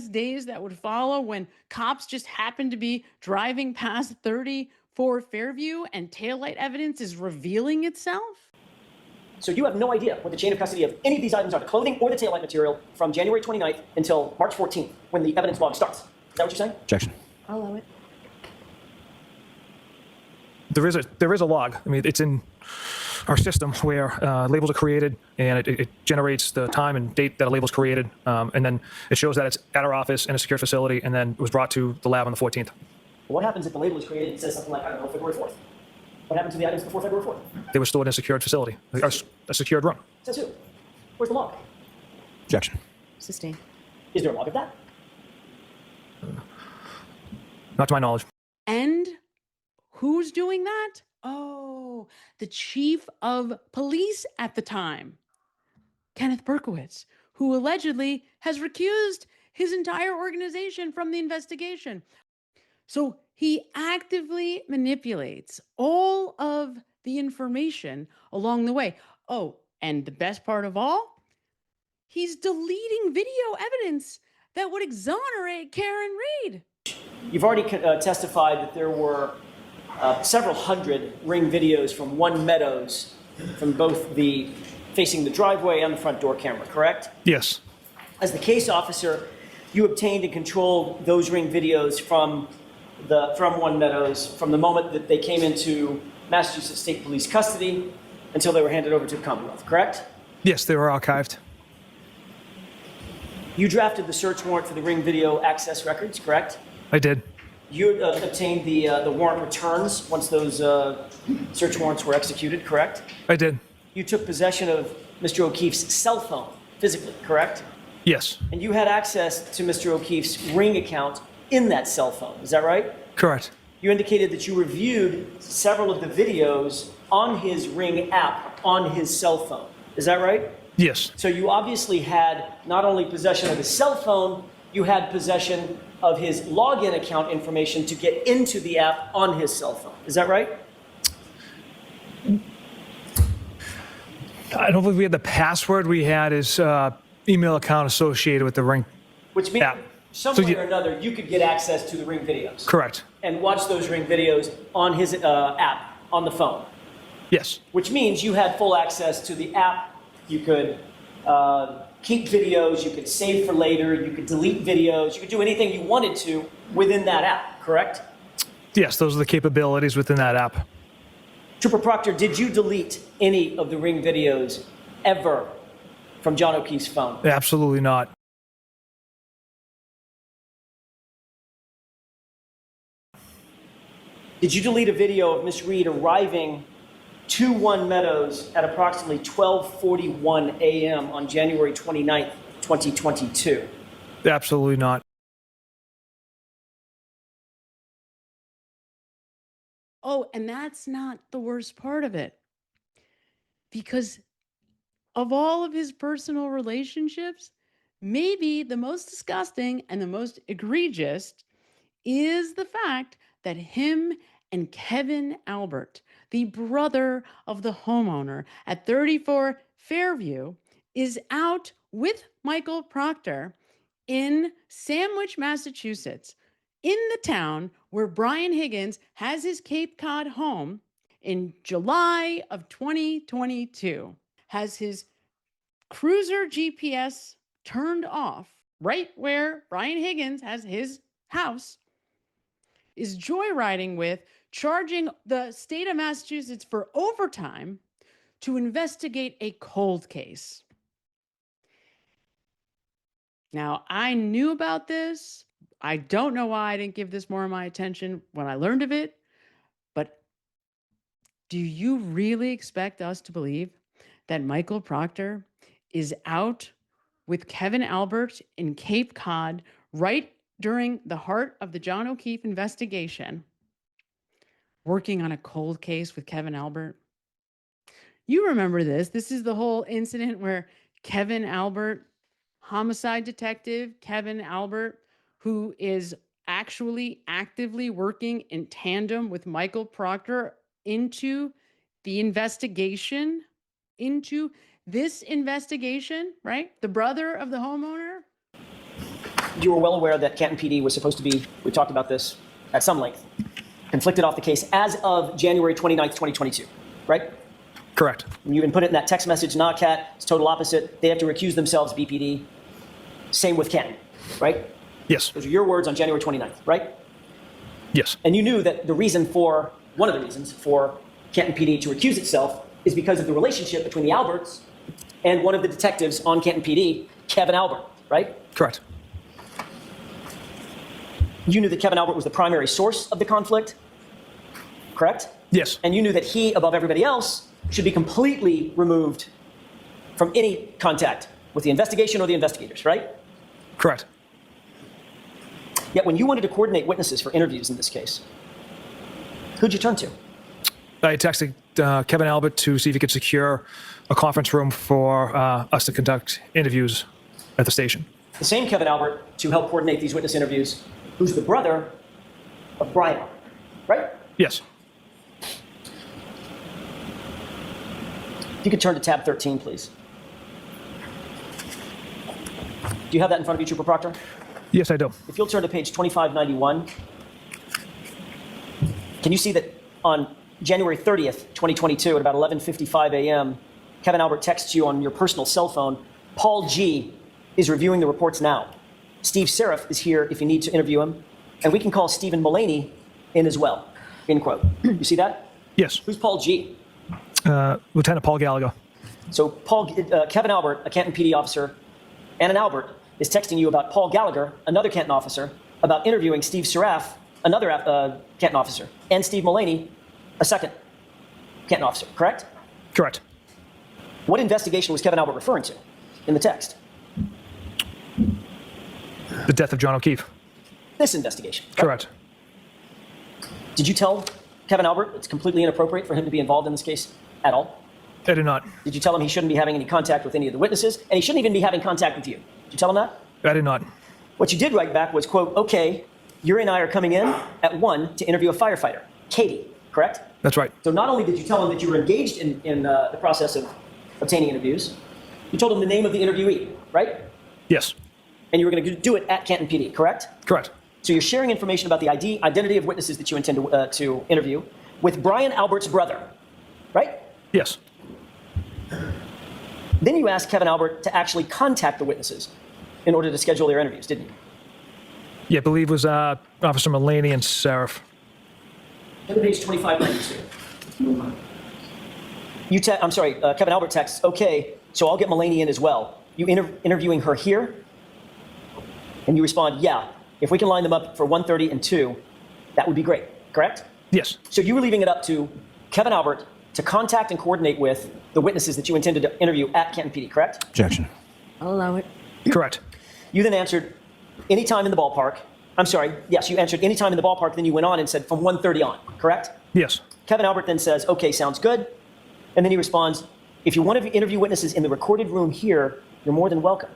days that would follow when cops just happened to be driving past 34 Fairview and taillight evidence is revealing itself. So you have no idea what the chain of custody of any of these items are, the clothing or the taillight material, from January 29th until March 14th, when the evidence log starts. Is that what you're saying? Objection. I'll allow it. There is a log. I mean, it's in our system where labels are created, and it generates the time and date that a label is created, and then it shows that it's at our office in a secure facility, and then it was brought to the lab on the 14th. What happens if the label is created and says something like, I don't know, February 4th? What happened to the items before February 4th? They were stored in a secured facility, a secured room. Says who? Where's the log? Objection. Sustain. Is there a log of that? Not to my knowledge. And who's doing that? Oh, the chief of police at the time, Kenneth Berkowitz, who allegedly has recused his entire organization from the investigation. So he actively manipulates all of the information along the way. Oh, and the best part of all, he's deleting video evidence that would exonerate Karen Reed. You've already testified that there were several hundred Ring videos from One Meadows from both the facing the driveway and the front door camera, correct? Yes. As the case officer, you obtained and controlled those Ring videos from One Meadows from the moment that they came into Massachusetts State Police custody until they were handed over to the Commonwealth, correct? Yes, they were archived. You drafted the search warrant for the Ring video access records, correct? I did. You obtained the warrant returns once those search warrants were executed, correct? I did. You took possession of Mr. O'Keefe's cell phone physically, correct? Yes. And you had access to Mr. O'Keefe's Ring account in that cell phone, is that right? Correct. you indicated that you reviewed several of the videos on his Ring app on his cell phone. Is that right? Yes. So you obviously had not only possession of his cell phone, you had possession of his login account information to get into the app on his cell phone. Is that right? I don't believe we had the password. We had his email account associated with the Ring Which means app. some So way you- or another, you could get access to the Ring videos. Correct. And watch those Ring videos on his app on the phone. Yes. Which means you had full access to the app. You could keep videos, you could save for later, you could delete videos, you could do anything you wanted to within that app, correct? Yes, those are the capabilities within that app. Trooper Proctor, did you delete any of the Ring videos ever from John O'Keefe's phone? Absolutely not. Did you delete a video of Miss Reed arriving to One Meadows at approximately 12:41 a.m. on January 29th, 2022? Absolutely not. Oh, and that's not the worst part of it. Because of all of his personal relationships, maybe the most disgusting and the most egregious is the fact that him and Kevin Albert, the brother of the homeowner at 34 Fairview, is out with Michael Proctor in Sandwich, Massachusetts, in the town where Brian Higgins has his Cape Cod home in July of 2022, has his cruiser GPS turned off right where Brian Higgins has his house, is joyriding with, charging the state of Massachusetts for overtime to investigate a cold case. Now, I knew about this. I don't know why I didn't give this more of my attention when I learned of it, but do you really expect us to believe that Michael Proctor is out with Kevin Albert in Cape Cod right during the heart of the John O'Keefe investigation, working on a cold case with Kevin Albert? You remember this. This is the whole incident where Kevin Albert, homicide detective Kevin Albert, who is actually actively working in tandem with Michael Proctor into the investigation, into this investigation, right? The brother of the homeowner. You were well aware that Canton PD was supposed to be, we talked about this at some length, conflicted off the case as of January 29th, 2022, right? Correct. You even put it in that text message, nah, Cat, it's total opposite. They have to recuse themselves, BPD. Same with Canton, right? Yes. Those are your words on January 29th, right? Yes. And you knew that the reason for, one of the reasons for Canton PD to recuse itself is because of the relationship between the Alberts and one of the detectives on Canton PD, Kevin Albert, right? Correct. You knew that Kevin Albert was the primary source of the conflict, correct? Yes. And you knew that he, above everybody else, should be completely removed from any contact with the investigation or the investigators, right? Correct. Yet when you wanted to coordinate witnesses for interviews in this case, who'd you turn to? I texted Kevin Albert to see if he could secure a conference room for us to conduct interviews at the station. The same Kevin Albert to help coordinate these witness interviews, who's the brother of Brian Albert, right? Yes. If you could turn to tab 13, please. Do you have that in front of you, Trooper Proctor? Yes, I do. If you'll turn to page 2591, can you see that on January 30th, 2022, at about 11:55 a.m., Kevin Albert texts you on your personal cell phone, Paul G. is reviewing the reports now. Steve Seraph is here if you need to interview him, and we can call Stephen Mullaney in as well, end quote. You see that? Yes. Who's Paul G? Lieutenant Paul Gallagher. So Kevin Albert, a Canton PD officer, and an Albert, is texting you about Paul Gallagher, another Canton officer, about interviewing Steve Seraph, another Canton officer, and Steve Mullaney, a second Canton officer, correct? Correct. What investigation was Kevin Albert referring to in the text? The death of John O'Keefe. This investigation. Right? Correct. Did you tell Kevin Albert it's completely inappropriate for him to be involved in this case at all? I did not. Did you tell him he shouldn't be having any contact with any of the witnesses, and he shouldn't even be having contact with you? Did you tell him that? I did not. What you did write back was, quote, okay, Yuri and I are coming in at 1 to interview a firefighter, Katie, correct? That's right. So not only did you tell him that you were engaged in the process of obtaining interviews, you told him the name of the interviewee, right? Yes. And you were going to do it at Canton PD, correct? Correct. So you're sharing information about the identity of witnesses that you intend to interview with Brian Albert's brother, right? Yes. Then you asked Kevin Albert to actually contact the witnesses in order to schedule their interviews, didn't you? Yeah, I believe it was Officer Mulaney and Seraph. Look at page 2592. Kevin Albert texts, okay, so I'll get Mulaney in as well. You interviewing her here? And you respond, yeah, if we can line them up for 1:30 and 2, that would be great, correct? Yes. So you were leaving it up to Kevin Albert to contact and coordinate with the witnesses that you intended to interview at Canton PD, correct? Objection. I'll allow it. Correct. You then answered any time in the ballpark. I'm sorry, yes, you answered any time in the ballpark, then you went on and said from 1:30 on, correct? Yes. Kevin Albert then says, okay, sounds good. And then he responds, if you want to interview witnesses in the recorded room here, you're more than welcome.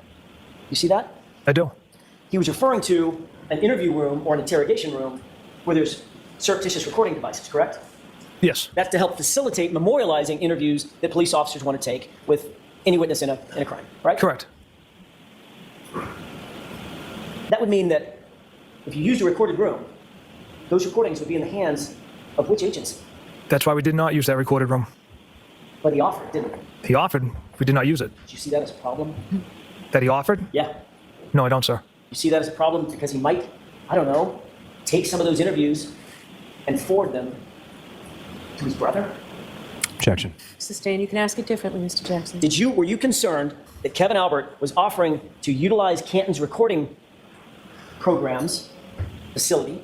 You see that? I do. He was referring to an interview room or an interrogation room where there's surreptitious recording devices, correct? Yes. That's to help facilitate memorializing interviews that police officers want to take with any witness in a crime, right? Correct. That would mean that if you used a recorded room, those recordings would be in the hands of which agency? That's why we did not use that recorded room. But he offered, didn't he? He offered. We did not use it. Did you see that as a problem? That he offered? Yeah. No, I don't, sir. You see that as a problem because he might, I don't know, take some of those interviews and forward them to his brother? Objection. Sustained. You can ask it differently, Mr. Jackson. Were you concerned that Kevin Albert was offering to utilize Canton's recording programs, facility,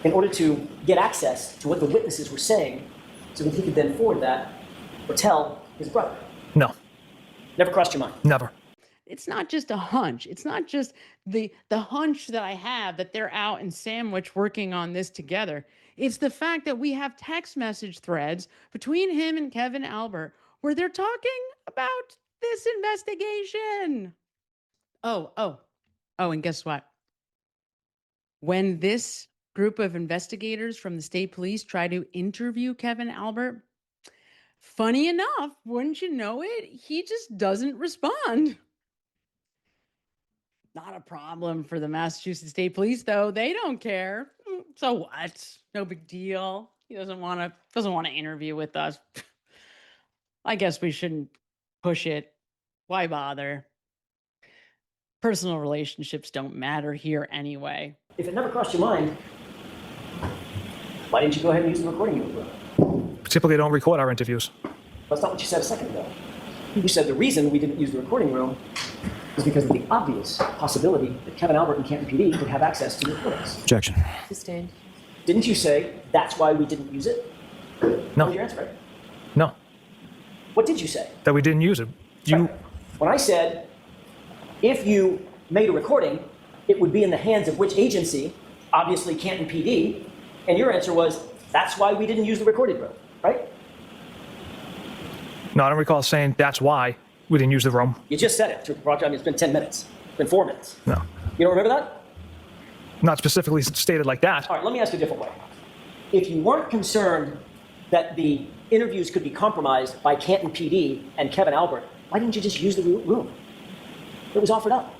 in order to get access to what the witnesses were saying so that he could then forward that or tell his brother? No. Never crossed your mind? Never. It's not just a hunch. It's not just the hunch that I have that they're out in Sandwich working on this together. It's the fact that we have text message threads between him and Kevin Albert where they're talking about this investigation. Oh, and guess what? When this group of investigators from the state police try to interview Kevin Albert, funny enough, wouldn't you know it, he just doesn't respond. Not a problem for the Massachusetts State Police, though. They don't care. So what? No big deal. He doesn't want to interview with us. I guess we shouldn't push it. Why bother? Personal relationships don't matter here anyway. If it never crossed your mind, why didn't you go ahead and use the recording you were? Typically, don't record our interviews. That's not what you said a second ago. You said the reason we didn't use the recording room is because of the obvious possibility that Kevin Albert and Canton PD could have access to the recordings. Objection. Sustained. Didn't you say that's why we didn't use it? No. That was your answer, right? No. What did you say? That we didn't use it. Right. When I said, if you made a recording, it would be in the hands of which agency? Obviously Canton PD. And your answer was, that's why we didn't use the recorded room, right? No, I don't recall saying that's why we didn't use the room. You just said it. It's been 10 minutes. It's been 4 minutes. No. You don't remember that? Not specifically stated like that. All right, let me ask you a different way. If you weren't concerned that the interviews could be compromised by Canton PD and Kevin Albert, why didn't you just use the room? It was offered up.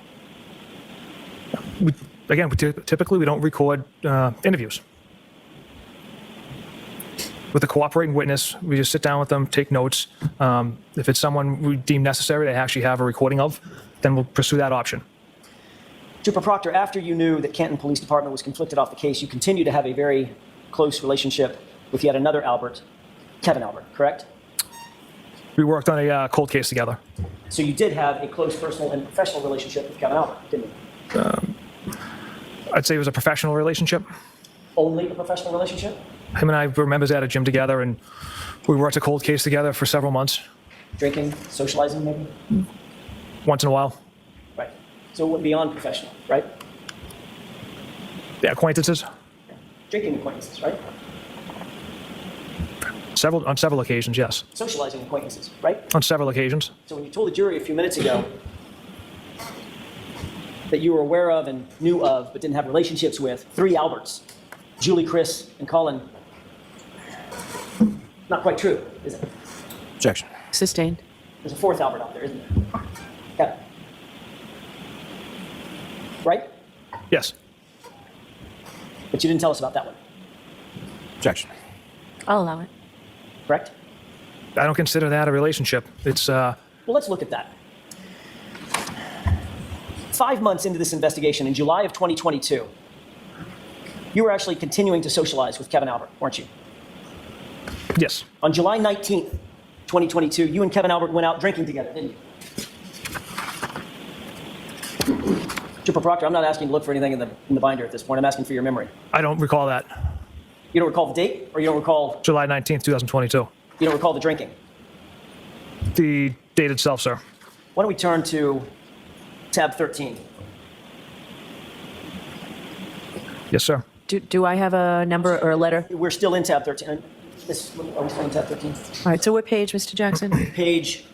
Typically we don't record interviews. With a cooperating witness, we just sit down with them, take notes. If it's someone we deem necessary to actually have a recording of, then we'll pursue that option. Trooper Proctor, after you knew that Canton Police Department was conflicted off the case, you continue to have a very close relationship with yet another Albert, Kevin Albert, correct? We worked on a cold case together. So you did have a close personal and professional relationship with Kevin Albert, didn't you? I'd say it was a professional relationship. Only a professional relationship? Him and I were members at a gym together, and we worked a cold case together for several months. Drinking, socializing, maybe? Once in a while. Right. So it went beyond professional, right? Yeah, acquaintances. drinking acquaintances, right? On several occasions, yes. Socializing acquaintances, right? On several occasions. So when you told the jury a few minutes ago that you were aware of and knew of but didn't have relationships with 3 Alberts, Julie, Chris, and Colin, not quite true, is it? Objection. Sustained. There's a 4th Albert out there, isn't there? Yeah. Right? Yes. But you didn't tell us about that one, Objection. I'll allow it. correct? I don't consider that a relationship. It's Well, let's look at that. 5 months into this investigation, in July of 2022, you were actually continuing to socialize with Kevin Albert, weren't you? yes. On July 19th, 2022, you and Kevin Albert went out drinking together, didn't you? Trooper Proctor, I'm not asking you to look for anything in the binder at this point. I'm asking for your memory. I don't recall that. You don't recall the date, or you don't recall, July 19th, 2022. you don't recall the drinking? The date itself, sir. Why don't we turn to tab 13? Yes, sir. Do I have a number or a letter? We're still in tab 13. Are we still in tab 13? All right, so what page, Mr. Jackson? Page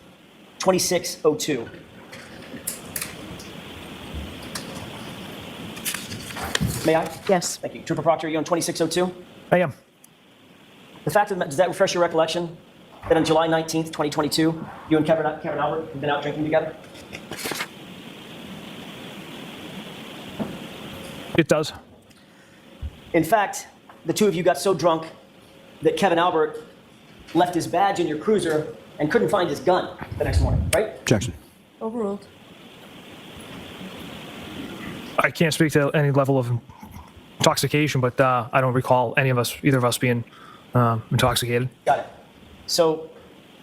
2602. May I? Yes. Thank you. Trooper Proctor, are you on 2602? I am. The fact of the, does that refresh your recollection that on July 19th, 2022, you and Kevin Albert have been out drinking together? It does. In fact, the two of you got so drunk that Kevin Albert left his badge in your cruiser and couldn't find his gun the next morning, right? Objection. Overruled. I can't speak to any level of intoxication, but I don't recall either of us being intoxicated. Got it. So,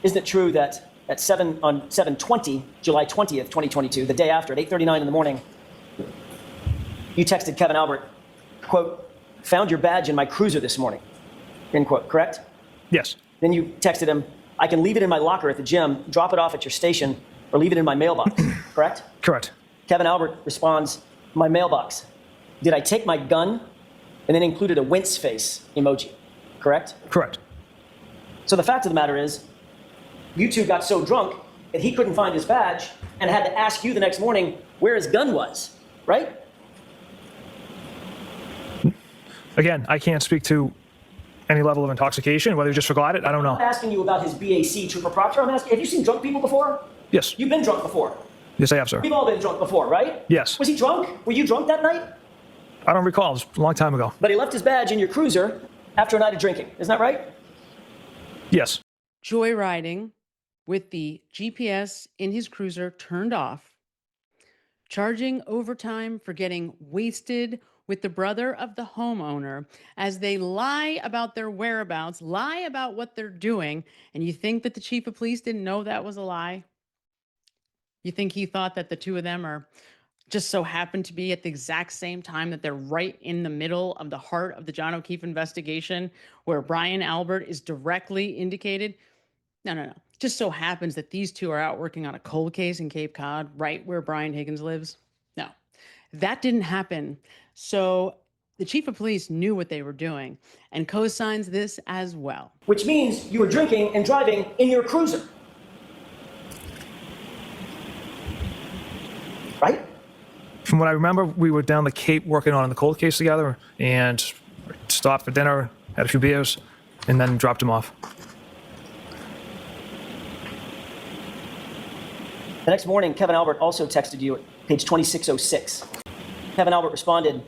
isn't it true that at 7/20, July 20th, 2022, the day after, at 8:39 in the morning, you texted Kevin Albert, quote, "Found your badge in my cruiser this morning," end quote, correct? Yes. Then you texted him, "I can leave it in my locker at the gym, drop it off at your station, or leave it in my mailbox," correct? Correct. Kevin Albert responds, "My mailbox. Did I take my gun?" And then included a wince face emoji, correct? Correct. So the fact of the matter is, you two got so drunk that he couldn't find his badge and had to ask you the next morning where his gun was, right? Again, I can't speak to any level of intoxication, whether you just forgot it, I don't I'm know. not asking you about his BAC, Trooper Proctor. I'm asking, have you seen drunk people before? Yes. You've been drunk before. Yes, I have, sir. We've all been drunk before, right? Yes. Was he drunk? Were you drunk that night? I don't recall. It was a long time ago. But he left his badge in your cruiser after a night of drinking. Isn't that right? Yes. Joyriding with the GPS in his cruiser turned off, charging overtime for getting wasted with the brother of the homeowner as they lie about their whereabouts, lie about what they're doing, and you think that the chief of police didn't know that was a lie? You think he thought that the two of them are just so happen to be at the exact same time that they're right in the middle of the heart of the John O'Keefe investigation where Brian Albert is directly indicated? No. Just so happens that these two are out working on a cold case in Cape Cod, right where Brian Higgins lives. No, that didn't happen. So the chief of police knew what they were doing and co-signs this as well. Which means you were drinking and driving in your cruiser. Right? From what I remember, we were down the Cape working on the cold case together and stopped for dinner, had a few beers, and then dropped him off. The next morning, Kevin Albert also texted you at page 2606. Kevin Albert responded,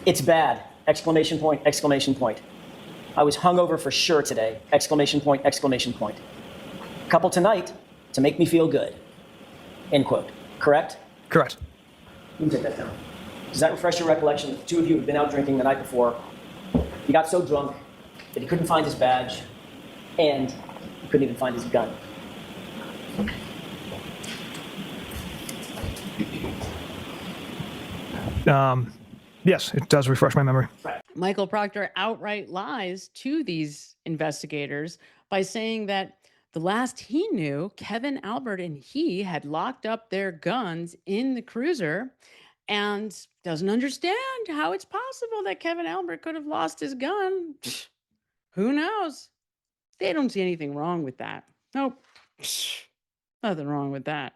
"It's bad, exclamation point, exclamation point. I was hungover for sure today, exclamation point, exclamation point. Couple tonight to make me feel good," end quote. Correct? Correct. You can take that down. Does that refresh your recollection that the two of you had been out drinking the night before? He got so drunk that he couldn't find his badge and he couldn't even find his gun. Yes, it does refresh my memory. Michael Proctor outright lies to these investigators by saying that the last he knew, Kevin Albert and he had locked up their guns in the cruiser and doesn't understand how it's possible that Kevin Albert could have lost his gun. Who knows? They don't see anything wrong with that. Nope. Nothing wrong with that.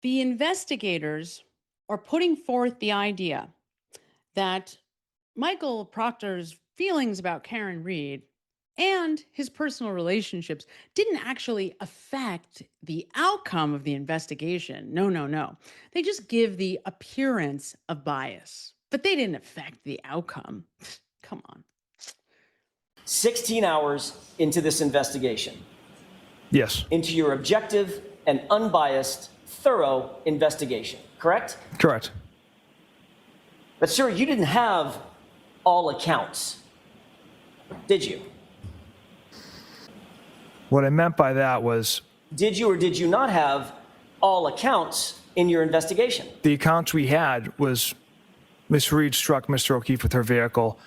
The investigators are putting forth the idea that Michael Proctor's feelings about Karen Reed and his personal relationships didn't actually affect the outcome of the investigation. No, no, no. They just give the appearance of bias, but they didn't affect the outcome. Come on. 16 hours into this investigation, Yes, into your objective and unbiased, thorough investigation, correct? correct. But, sir, you didn't have all accounts, did you? What I meant by that was Did you or did you not have all accounts in your investigation? the accounts we had was Miss Reed struck Mr. O'Keefe with her vehicle,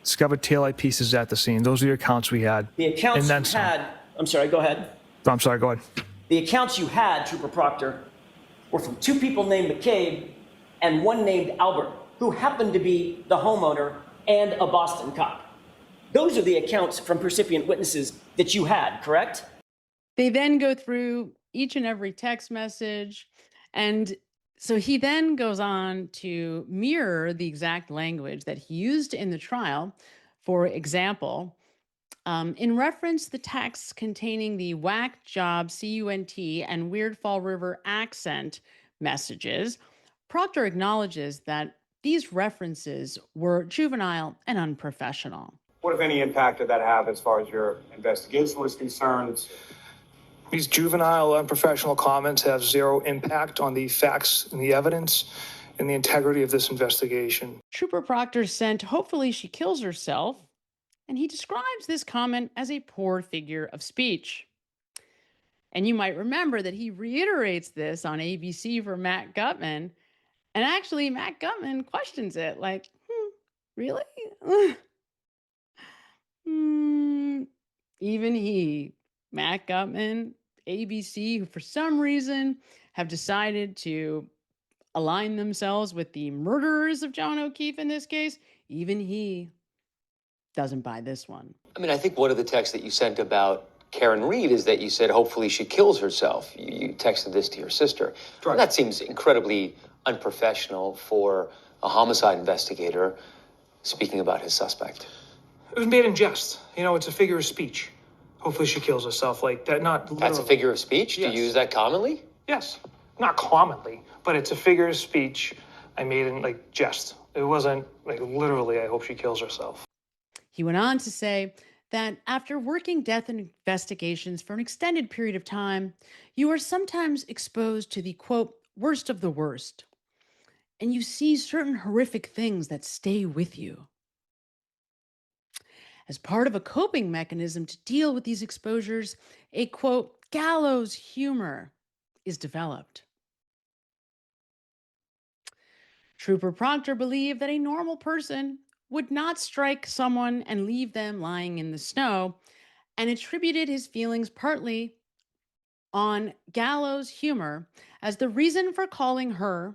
discovered taillight pieces at the scene. Those are the accounts we had. The accounts And then you some. had, I'm sorry, go ahead. I'm sorry, go ahead. The accounts you had, Trooper Proctor, were from two people named McCabe and one named Albert, who happened to be the homeowner and a Boston cop. Those are the accounts from percipient witnesses that you had, correct? They then go through each and every text message. And so he then goes on to mirror the exact language that he used in the trial. For example, in reference to the texts containing the whack job, CUNT, and Weird Fall River accent messages, Proctor acknowledges that these references were juvenile and unprofessional. What, if any, impact did that have as far as your investigation was concerned? These juvenile, unprofessional comments have zero impact on the facts and the evidence and the integrity of this investigation. Trooper Proctor sent, "Hopefully she kills herself," and he describes this comment as a poor figure of speech. And you might remember that he reiterates this on ABC for Matt Gutman. And actually, Matt Gutman questions it like, really? Even he, Matt Gutman, ABC, who for some reason have decided to align themselves with the murderers of John O'Keefe in this case, even he doesn't buy this one. I mean, I think one of the texts that you sent about Karen Reed is that you said, hopefully she kills herself. You texted this to your sister. Right. That seems incredibly unprofessional for a homicide investigator speaking about his suspect. It was made in jest. You know, it's a figure of speech. Hopefully she kills herself like that. Not literally. That's a figure of speech? Yes. Do you use that commonly? Yes. Not commonly, but it's a figure of speech I made in like jest. It wasn't like literally, I hope she kills herself. He went on to say that after working death investigations for an extended period of time, you are sometimes exposed to the, quote, worst of the worst. And you see certain horrific things that stay with you. As part of a coping mechanism to deal with these exposures, a, quote, gallows humor is developed. Trooper Proctor believed that a normal person would not strike someone and leave them lying in the snow, and attributed his feelings partly on gallows humor as the reason for calling her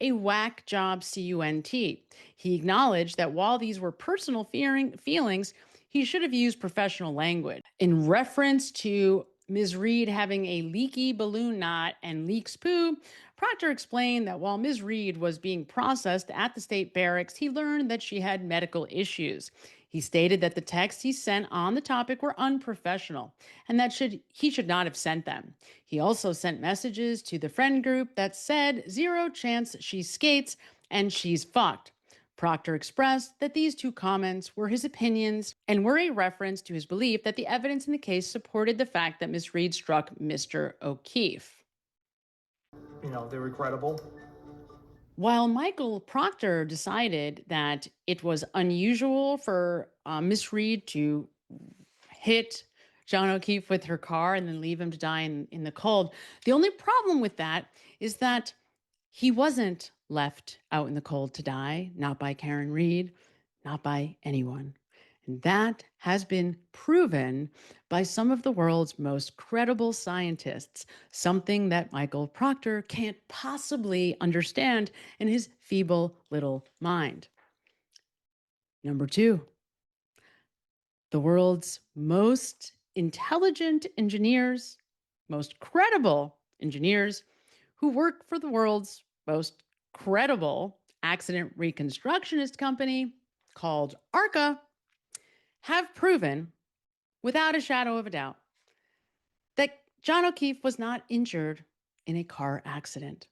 a whack job CUNT. He acknowledged that while these were personal feelings, he should have used professional language. In reference to Ms. Reed having a leaky balloon knot and leaks poo, Proctor explained that while Ms. Reed was being processed at the state barracks, he learned that she had medical issues. He stated that the texts he sent on the topic were unprofessional and that he should not have sent them. He also sent messages to the friend group that said, "0 chance she skates and she's fucked." Proctor expressed that these two comments were his opinions and were a reference to his belief that the evidence in the case supported the fact that Ms. Reed struck Mr. O'Keefe. You know, they're regrettable. While Michael Proctor decided that it was unusual for Miss Reed to hit John O'Keefe with her car and then leave him to die in the cold, the only problem with that is that he wasn't left out in the cold to die, not by Karen Reed, not by anyone. And that has been proven by some of the world's most credible scientists, something that Michael Proctor can't possibly understand in his feeble little mind. Number two, the world's most intelligent engineers, most credible engineers who work for the world's most credible accident reconstructionist company called ARCA have proven without a shadow of a doubt that John O'Keefe was not injured in a car accident.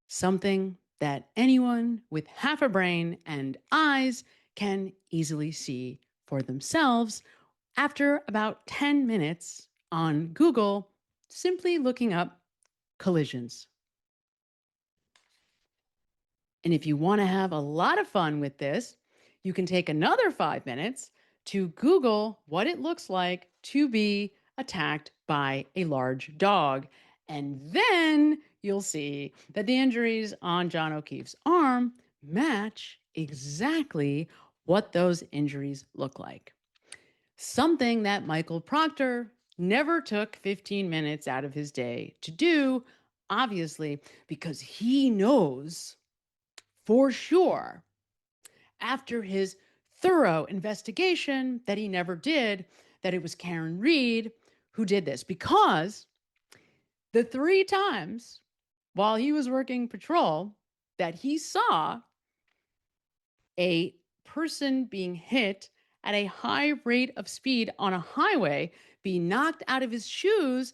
Something that anyone with half a brain and eyes can easily see for themselves after about 10 minutes on Google, simply looking up collisions. And if you want to have a lot of fun with this, you can take another 5 minutes to Google what it looks like to be attacked by a large dog. And then you'll see that the injuries on John O'Keefe's arm match exactly what those injuries look like. Something that Michael Proctor never took 15 minutes out of his day to do, obviously, because he knows for sure, after his thorough investigation that he never did, that it was Karen Reed who did this. Because the 3 times while he was working patrol that he saw a person being hit at a high rate of speed on a highway be knocked out of his shoes,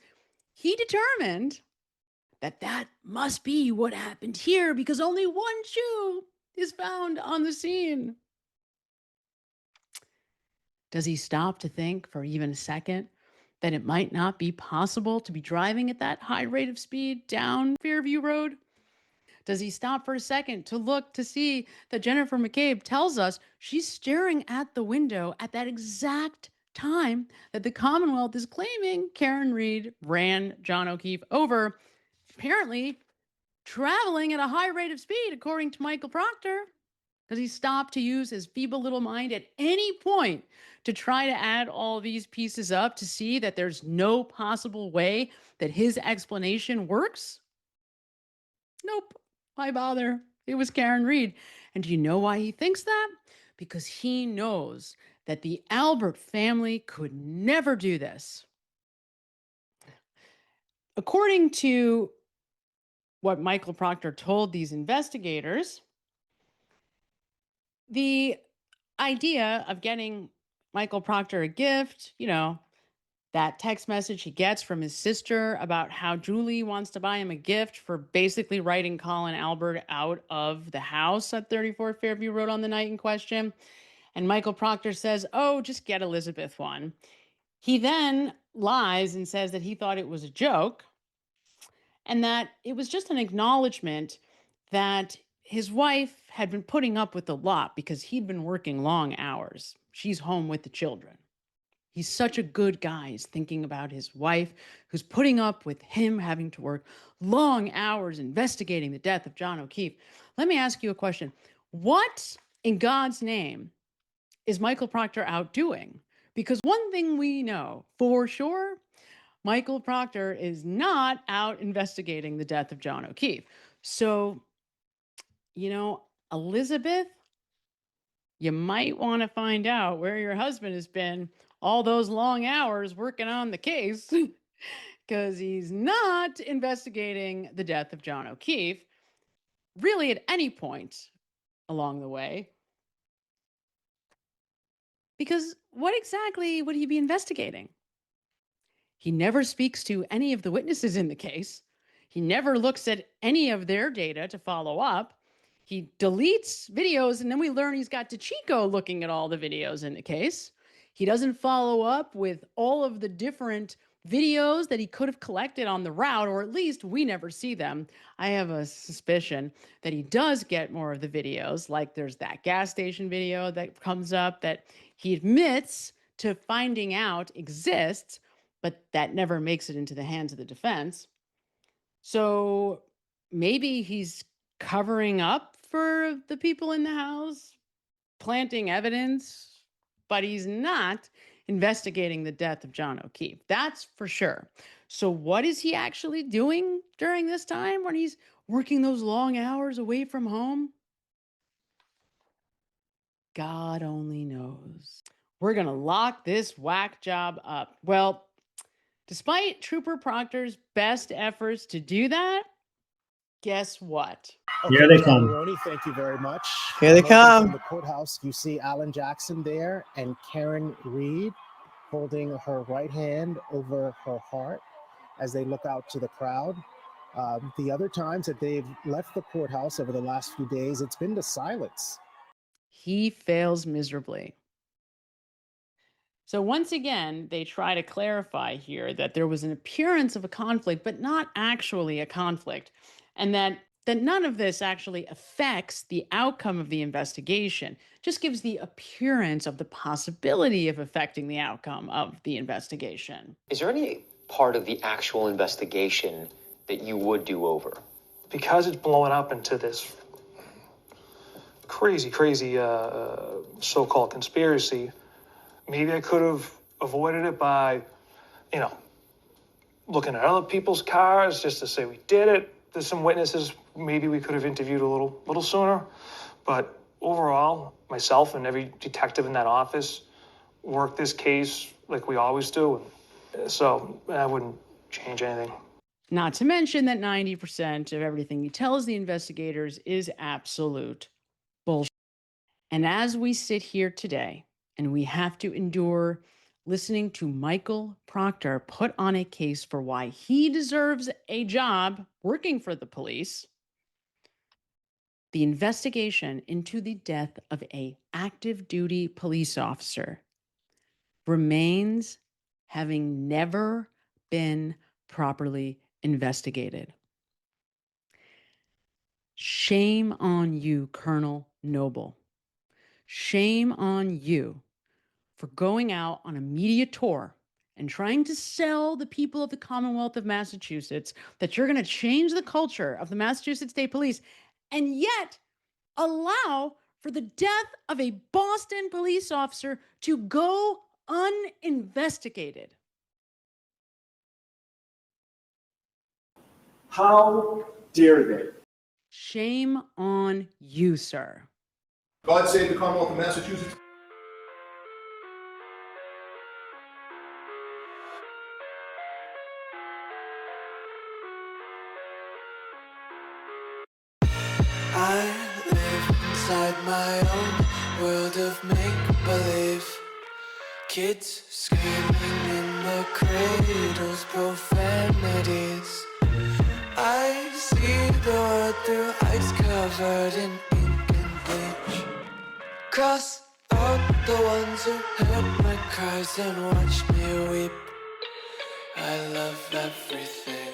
he determined that that must be what happened here because only one shoe is found on the scene. Does he stop to think for even a second that it might not be possible to be driving at that high rate of speed down Fairview Road? Does he stop for a second to look to see that Jennifer McCabe tells us she's staring at the window at that exact time that the Commonwealth is claiming Karen Reed ran John O'Keefe over, apparently traveling at a high rate of speed, according to Michael Proctor? Does he stop to use his feeble little mind at any point to try to add all these pieces up to see that there's no possible way that his explanation works? Nope. Why bother? It was Karen Reed. And do you know why he thinks that? Because he knows that the Albert family could never do this. According to what Michael Proctor told these investigators, the idea of getting Michael Proctor a gift, that text message he gets from his sister about how Julie wants to buy him a gift for basically writing Colin Albert out of the house at 34 Fairview Road on the night in question. And Michael Proctor says, oh, just get Elizabeth one. He then lies and says that he thought it was a joke and that it was just an acknowledgement that his wife had been putting up with a lot because he'd been working long hours. She's home with the children. He's such a good guy. He's thinking about his wife who's putting up with him having to work long hours investigating the death of John O'Keefe. Let me ask you a question. What in God's name is Michael Proctor out doing? Because one thing we know for sure, Michael Proctor is not out investigating the death of John O'Keefe. So, Elizabeth, you might want to find out where your husband has been all those long hours working on the case because he's not investigating the death of John O'Keefe really at any point along the way. Because what exactly would he be investigating? He never speaks to any of the witnesses in the case. He never looks at any of their data to follow up. He deletes videos, and then we learn he's got DeChico looking at all the videos in the case. He doesn't follow up with all of the different videos that he could have collected on the route, or at least we never see them. I have a suspicion that he does get more of the videos, like there's that gas station video that comes up that he admits to finding out exists, but that never makes it into the hands of the defense. So maybe he's covering up for the people in the house, planting evidence but he's not investigating the death of John O'Keefe. That's for sure. So what is he actually doing during this time when he's working those long hours away from home? God only knows. We're going to lock this whack job up. Well, despite Trooper Proctor's best efforts to do that, guess what? Here they come. Maroney, thank you very much. Here they come. From the courthouse, you see Alan Jackson there and Karen Reed holding her right hand over her heart as they look out to the crowd. The other times that they've left the courthouse over the last few days, it's been to silence. He fails miserably. So once again, they try to clarify here that there was an appearance of a conflict, but not actually a conflict, and that none of this actually affects the outcome of the investigation, just gives the appearance of the possibility of affecting the outcome of the investigation. Is there any part of the actual investigation that you would do over? Because it's blowing up into this crazy so-called conspiracy, maybe I could have avoided it by, looking at other people's cars just to say we did it. There's some witnesses maybe we could have interviewed a little sooner. But overall, myself and every detective in that office worked this case like we always do. So I wouldn't change anything. Not to mention that 90% of everything he tells the investigators is absolute bullshit. And as we sit here today, and we have to endure listening to Michael Proctor put on a case for why he deserves a job working for the police, the investigation into the death of an active duty police officer remains having never been properly investigated. Shame on you, Colonel Noble. Shame on you for going out on a media tour and trying to sell the people of the Commonwealth of Massachusetts that you're going to change the culture of the Massachusetts State Police, and yet allow for the death of a Boston police officer to go uninvestigated. How dare they? Shame on you, sir. God save the Commonwealth of Massachusetts. I live inside my own world of make-believe. Kids screaming in the cradles, profanities. I see the world through ice covered in ink and bleach. Cross out the ones who heard my cries and watched me weep. I love everything.